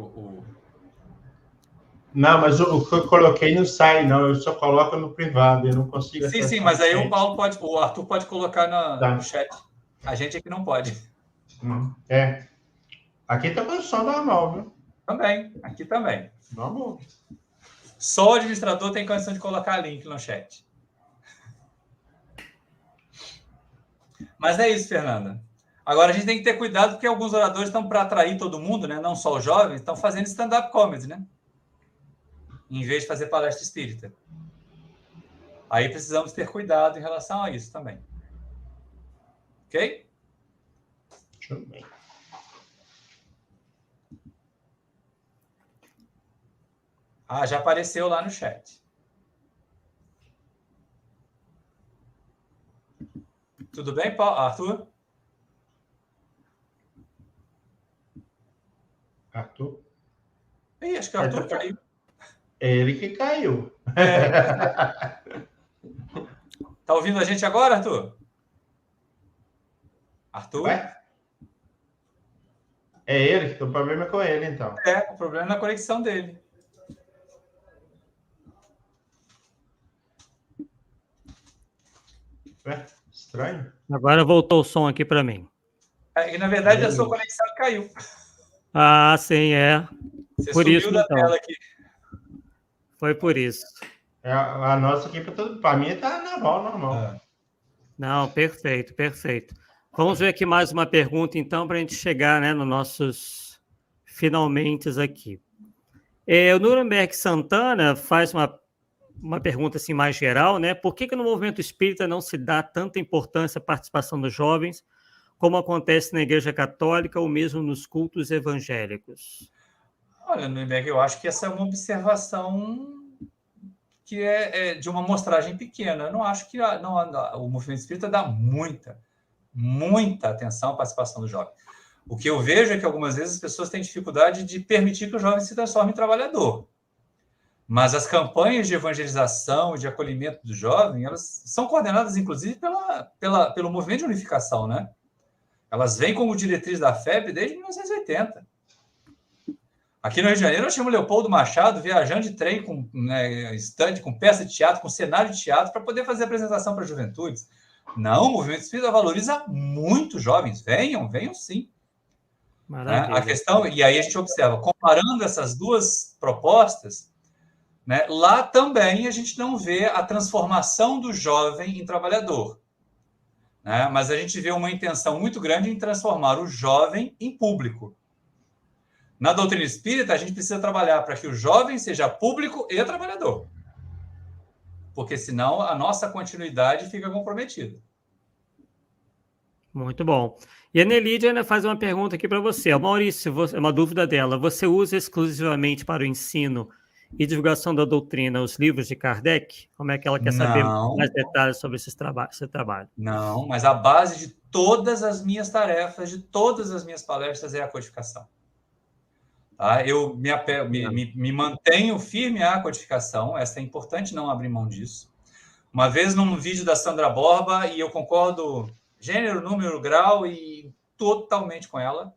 S2: Não, mas o que eu coloquei não sai, não. Eu só coloco no privado, eu não consigo...
S3: Sim, mas aí o Arthur pode colocar no chat. A gente aqui não pode.
S2: Aqui tá com som normal, viu?
S3: Também, aqui também.
S2: Normal.
S3: Só o administrador tem condição de colocar link no chat. Mas é isso, Fernanda. Agora a gente tem que ter cuidado porque alguns oradores estão para atrair todo mundo, né? Não só os jovens, estão fazendo stand-up comedy, né? Em vez de fazer palestra espírita. Aí precisamos ter cuidado em relação a isso também. Ok?
S2: Deixa eu ver.
S3: Já apareceu lá no chat. Tudo bem, Arthur?
S2: Arthur?
S3: Acho que o Arthur caiu.
S2: Ele que caiu.
S3: Tá ouvindo a gente agora, Arthur? Arthur?
S2: Ué? É ele, que tem um problema com ele, então.
S3: O problema é na conexão dele.
S2: Ué? Estranho.
S1: Agora voltou o som aqui para mim.
S3: E na verdade a sua conexão caiu.
S1: Sim,
S3: Você
S1: por
S3: sumiu
S1: isso,
S3: da
S1: então.
S3: tela aqui.
S1: Foi por isso.
S2: A nossa aqui, para mim, tá normal.
S1: Não, perfeito. Vamos ver aqui mais uma pergunta, então, para a gente chegar, né, nos nossos finalmente aqui. O Nuremberg Santana faz uma pergunta assim, mais geral, né? Por que no movimento espírita não se dá tanta importância à participação dos jovens, como acontece na Igreja Católica ou mesmo nos cultos evangélicos?
S3: Olha, Nuremberg, eu acho que essa é uma observação que é de uma amostragem pequena. Eu não acho que o movimento espírita dá muita atenção à participação do jovem. O que eu vejo é que algumas vezes as pessoas têm dificuldade de permitir que o jovem se transforme em trabalhador. Mas as campanhas de evangelização e de acolhimento do jovem, elas são coordenadas, inclusive, pelo movimento de unificação, né? Elas vêm como diretriz da FEB desde 1980. Aqui no Rio de Janeiro, nós tínhamos Leopoldo Machado viajando de trem com stand, com peça de teatro, com cenário de teatro, para poder fazer apresentação para juventudes. Não, o movimento espírita valoriza muito jovens. Venham sim. Né? A questão, e aí a gente observa, comparando essas duas propostas, né, lá também a gente não vê a transformação do jovem em trabalhador. Né? Mas a gente vê uma intenção muito grande em transformar o jovem em público. Na doutrina espírita, a gente precisa trabalhar para que o jovem seja público e trabalhador. Porque senão a nossa continuidade fica comprometida.
S1: Muito bom. E a Nelídia faz uma pergunta aqui para você. Maurício, uma dúvida dela. Você usa exclusivamente para o ensino e divulgação da doutrina os livros de Kardec? Como é que ela quer saber mais detalhes sobre esse trabalho?
S3: Não, mas a base de todas as minhas tarefas, de todas as minhas palestras é a codificação. Tá? Eu me mantenho firme à codificação, essa é importante não abrir mão disso. Uma vez num vídeo da Sandra Borba, e eu concordo gênero, número, grau e totalmente com ela,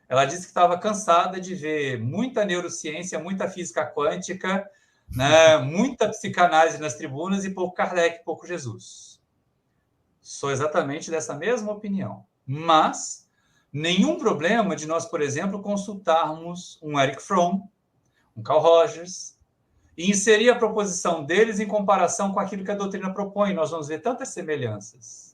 S3: ela disse que estava cansada de ver muita neurociência, muita física quântica, né, muita psicanálise nas tribunas e pouco Kardec, pouco Jesus. Sou exatamente dessa mesma opinião. Mas nenhum problema de nós, por exemplo, consultarmos um Erich Fromm, um Carl Rogers, e inserir a proposição deles em comparação com aquilo que a doutrina propõe. Nós vamos ver tantas semelhanças.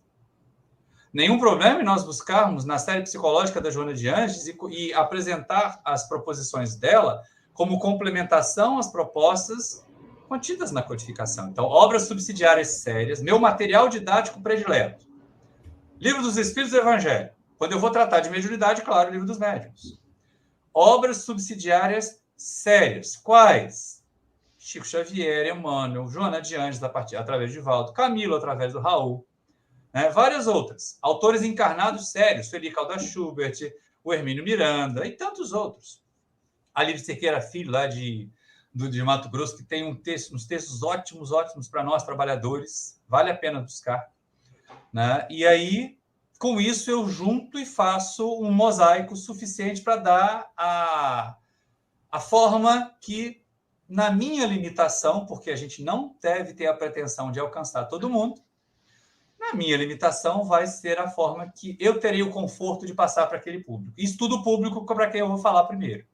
S3: Nenhum problema em nós buscarmos na série psicológica da Joana de Angelis e apresentar as proposições dela como complementação às propostas contidas na codificação. Então, obras subsidiárias sérias, meu material didático predileto. Livro dos Espíritos do Evangelho. Quando eu vou tratar de mediunidade, claro, Livro dos Médiuns. Obras subsidiárias sérias. Quais? Chico Xavier, Emmanuel, Joana de Angelis, através de Valdo, Camilo, através do Raul. Várias outras. Autores encarnados sérios, Felipe Caldas Schubert, o Hermínio Miranda e tantos outros. Alívio Cerqueira Filho, lá de Mato Grosso, que tem uns textos ótimos para nós, trabalhadores. Vale a pena buscar. Né? E aí, com isso, eu junto e faço um mosaico suficiente para dar a forma que, na minha limitação, porque a gente não deve ter a pretensão de alcançar todo mundo, na minha limitação vai ser a forma que eu terei o conforto de passar para aquele público. Estudo público para quem eu vou falar primeiro.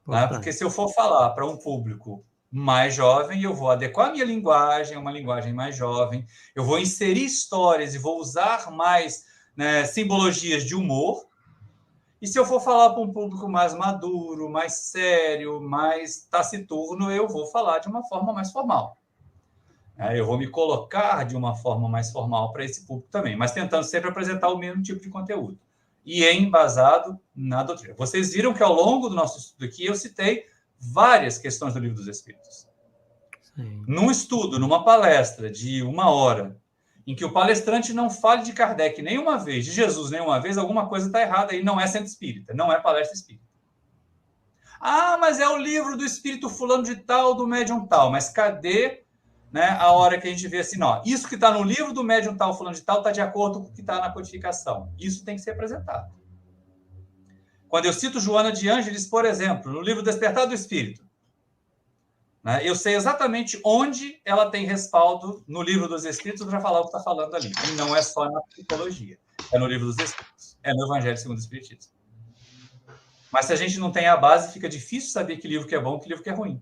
S3: Né? Porque se eu for falar para um público mais jovem, eu vou adequar a minha linguagem, uma linguagem mais jovem, eu vou inserir histórias e vou usar mais, né, simbologias de humor. E se eu for falar para um público mais maduro, mais sério, mais taciturno, eu vou falar de uma forma mais formal. Eu vou me colocar de uma forma mais formal para esse público também, mas tentando sempre apresentar o mesmo tipo de conteúdo. E embasado na doutrina. Vocês viram que ao longo do nosso estudo aqui eu citei várias questões do Livro dos Espíritos. Sim. Num estudo, numa palestra de 1 hora, em que o palestrante não fale de Kardec nenhuma vez, de Jesus nenhuma vez, alguma coisa está errada aí, não é centro espírita, não é palestra espírita. Ah, mas é o livro do espírito fulano de tal, do médium tal, mas cadê, né, a hora que a gente vê assim, ó, isso que está no livro do médium tal, fulano de tal, está de acordo com o que está na codificação. Isso tem que ser apresentado. Quando eu cito Joana de Ângeles, por exemplo, no livro Despertar do Espírito, né, eu sei exatamente onde ela tem respaldo no livro dos Espíritos para falar o que está falando ali. E não é só na psicologia, é no livro dos Espíritos, é no Evangelho segundo o Espiritismo. Mas se a gente não tem a base, fica difícil saber que livro que é bom e que livro que é ruim.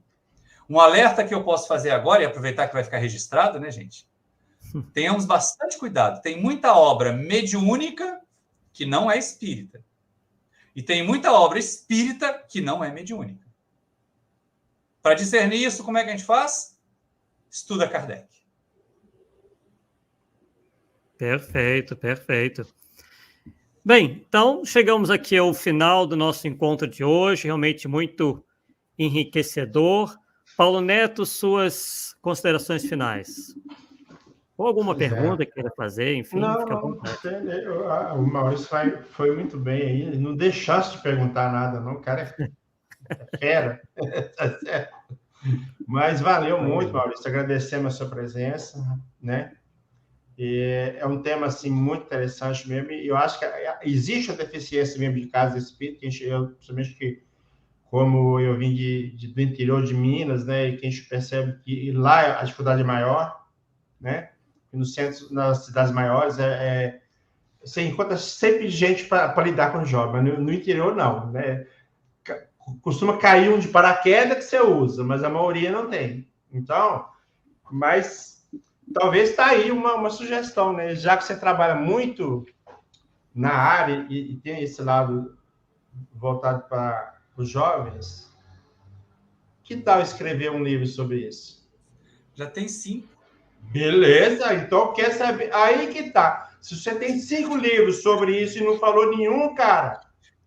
S3: Um alerta que eu posso fazer agora, e aproveitar que vai ficar registrado, né, gente? Tenhamos bastante cuidado. Tem muita obra mediúnica que não é espírita. E tem muita obra espírita que não é mediúnica. Para discernir isso, como é que a gente faz? Estuda Kardec.
S1: Perfeito, perfeito. Bem, então chegamos aqui ao final do nosso encontro de hoje, realmente muito enriquecedor. Paulo Neto, suas considerações finais. Ou alguma pergunta que queira fazer, enfim, fica à vontade.
S2: O Maurício foi muito bem aí, não deixasse de perguntar nada, não, o cara é fera. Mas valeu muito, Maurício, agradecemos a sua presença, né? E é um tema, assim, muito interessante mesmo, e eu acho que existe a deficiência mesmo de casa espírita, principalmente que como eu vim do interior de Minas, né, e que a gente percebe que lá a dificuldade é maior, né, e no centro, nas cidades maiores, você encontra sempre gente para lidar com jovens, mas no interior não, né, costuma cair um de paraquedas que você usa, mas a maioria não tem. Então, mas talvez está aí uma sugestão, né, já que você trabalha muito na área e tem esse lado voltado para os jovens, que tal escrever um livro sobre isso?
S3: Já tem 5.
S2: Beleza, então quer saber? Aí que tá. Se você tem 5 livros sobre isso e não falou nenhum, cara.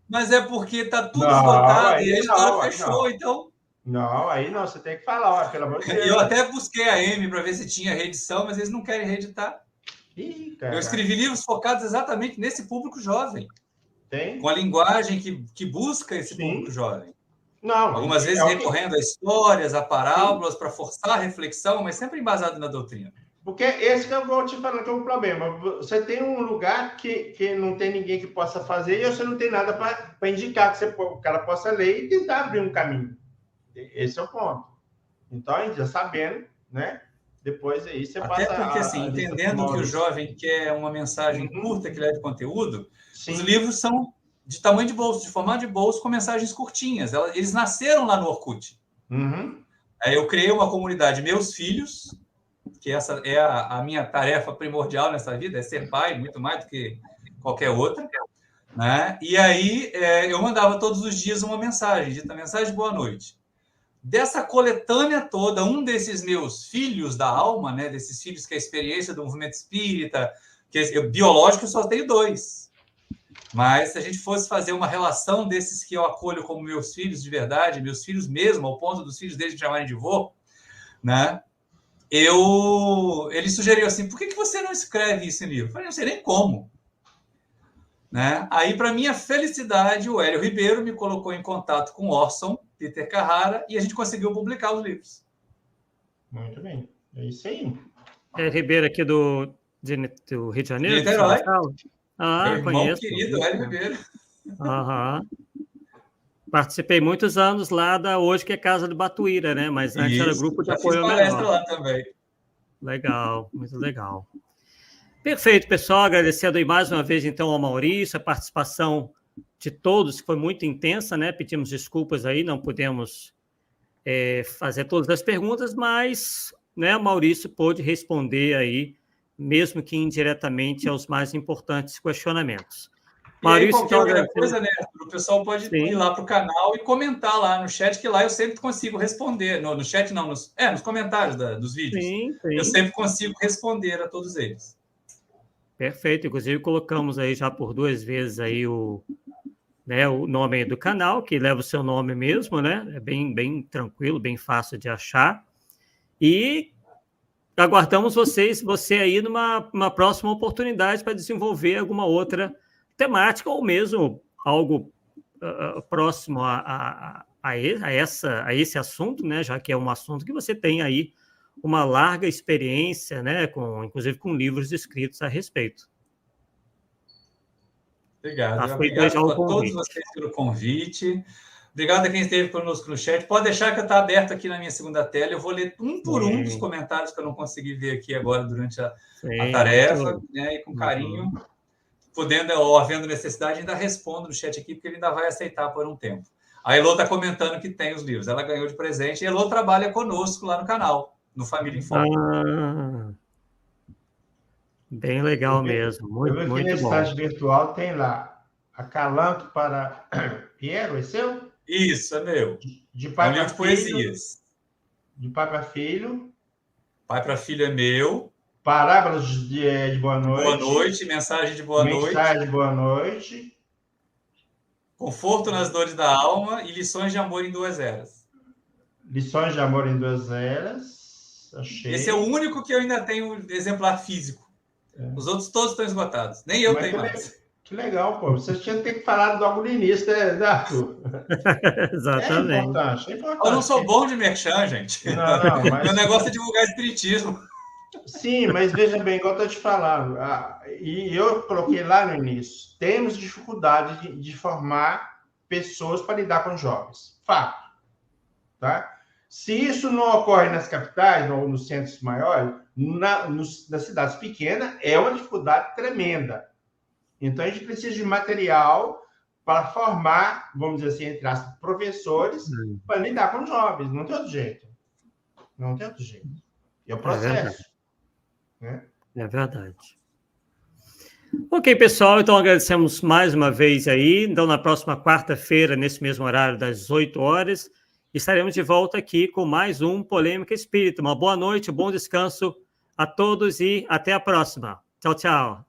S3: Mas é porque tá tudo
S2: Não,
S3: esgotado
S2: aí
S3: e a editora
S2: não, aí
S3: fechou,
S2: não.
S3: então.
S2: Não, aí não, você tem que falar, ó, pelo amor de Deus.
S3: Eu até busquei a M para ver se tinha reedição, mas eles não querem reeditar.
S2: Ih,
S3: Eu escrevi livros focados exatamente nesse público jovem.
S2: Tem?
S3: Com a linguagem que busca esse
S2: Sim.
S3: público jovem.
S2: Não.
S3: Algumas vezes recorrendo a histórias, a parábolas, para forçar a reflexão, mas sempre embasado na doutrina.
S2: Porque esse que eu vou te falando que é o problema. Você tem um lugar que não tem ninguém que possa fazer e você não tem nada para indicar que o cara possa ler e tentar abrir um caminho. Esse é o ponto. Então, a gente já sabendo, né? Depois aí você
S3: Até
S2: passa...
S3: porque, assim, entendendo que o jovem quer uma mensagem curta que leve conteúdo, sim, os livros são de tamanho de bolso, de formato de bolso, com mensagens curtinhas. Eles nasceram lá no Orkut.
S2: Uhum.
S3: Aí eu criei uma comunidade, Meus Filhos, que essa é a minha tarefa primordial nessa vida, é ser pai, muito mais do que qualquer outra, né? E aí eu mandava todos os dias uma mensagem, dita mensagem de boa noite. Dessa coletânea toda, um desses meus filhos da alma, né, desses filhos que é a experiência do movimento espírita, biológico eu só tenho 2. Mas se a gente fosse fazer uma relação desses que eu acolho como meus filhos de verdade, meus filhos mesmo, ao ponto dos filhos deles me chamarem de vô, né? Ele sugeriu assim, por que você não escreve isso em livro? Eu falei, não sei nem como. Né? Aí, para minha felicidade, o Hélio Ribeiro me colocou em contato com Orson Peter Carrara e a gente conseguiu publicar os livros.
S2: Muito bem. É isso aí.
S1: É Ribeiro aqui do Rio de Janeiro?
S3: De Niterói.
S1: Ah,
S3: meu
S1: conheço.
S3: Irmão querido, Hélio Ribeiro.
S1: Aham. Participei muitos anos lá da hoje que é Casa do Batuíra, né? Mas antes era grupo de apoio menor.
S3: Palestra lá também.
S1: Legal, muito legal. Perfeito, pessoal. Agradecendo aí mais uma vez, então, ao Maurício, a participação de todos, que foi muito intensa, né? Pedimos desculpas aí, não pudemos fazer todas as perguntas, mas, né, o Maurício pôde responder aí, mesmo que indiretamente, aos mais importantes questionamentos.
S3: Maurício, qualquer outra coisa, né, o pessoal pode ir lá para o canal e comentar lá no chat, que lá eu sempre consigo responder. No chat não, nos comentários dos vídeos.
S1: Sim.
S3: Eu sempre consigo responder a todos eles.
S1: Perfeito. Inclusive, colocamos aí já por 2 vezes aí o nome aí do canal, que leva o seu nome mesmo, né? É bem tranquilo, bem fácil de achar. E aguardamos você aí numa próxima oportunidade para desenvolver alguma outra temática ou mesmo algo próximo a esse assunto, né? Já que é um assunto que você tem aí uma larga experiência, né? Inclusive com livros escritos a respeito.
S3: Obrigado. Obrigado a todos vocês pelo convite. Obrigado a quem esteve conosco no chat. Pode deixar que está aberto aqui na minha segunda tela. Eu vou ler um por um dos comentários que eu não consegui ver aqui agora durante a tarefa, né? E com carinho, podendo ou havendo necessidade, ainda respondo no chat aqui, porque ele ainda vai aceitar por um tempo. A Elô está comentando que tem os livros. Ela ganhou de presente. E a Elô trabalha conosco lá no canal, no Família em Foco.
S1: Bem legal mesmo. Muito,
S2: eu vi
S1: muito
S2: que nesse
S1: bom.
S2: site virtual tem lá Acalanto para Piero, é seu?
S3: Isso, é meu.
S2: De pai para
S3: filho. Poesias.
S2: De pai para filho.
S3: Pai para filho é meu.
S2: Parábolas de boa noite.
S3: Boa noite, mensagem de boa noite.
S2: Mensagem de boa noite.
S3: Conforto nas dores da alma e lições de amor em 2 eras.
S2: Lições de amor em 2 eras. Achei.
S3: Esse é o único que eu ainda tenho exemplar físico. Os outros todos estão esgotados. Nem eu tenho mais.
S2: Que legal, pô. Você tinha que ter falado logo no início, né, Arthur?
S1: Exatamente.
S2: É importante.
S3: Eu não sou bom de merchan, gente.
S2: Não, mas...
S3: Meu negócio é divulgar espiritismo.
S2: Sim, mas veja bem, igual eu estou te falando, e eu coloquei lá no início, temos dificuldade de formar pessoas para lidar com jovens. Fato. Tá? Se isso não ocorre nas capitais ou nos centros maiores, nas cidades pequenas, é uma dificuldade tremenda. Então, a gente precisa de material para formar, vamos dizer assim, entre aspas, professores para lidar com jovens. Não tem outro jeito. Não tem outro jeito. É o processo.
S1: É verdade. Ok, pessoal, então agradecemos mais uma vez aí. Então, na próxima quarta-feira, nesse mesmo horário, das 8 horas, estaremos de volta aqui com mais um Polêmica Espírita. Uma boa noite, bom descanso a todos e até a próxima. Tchau, tchau.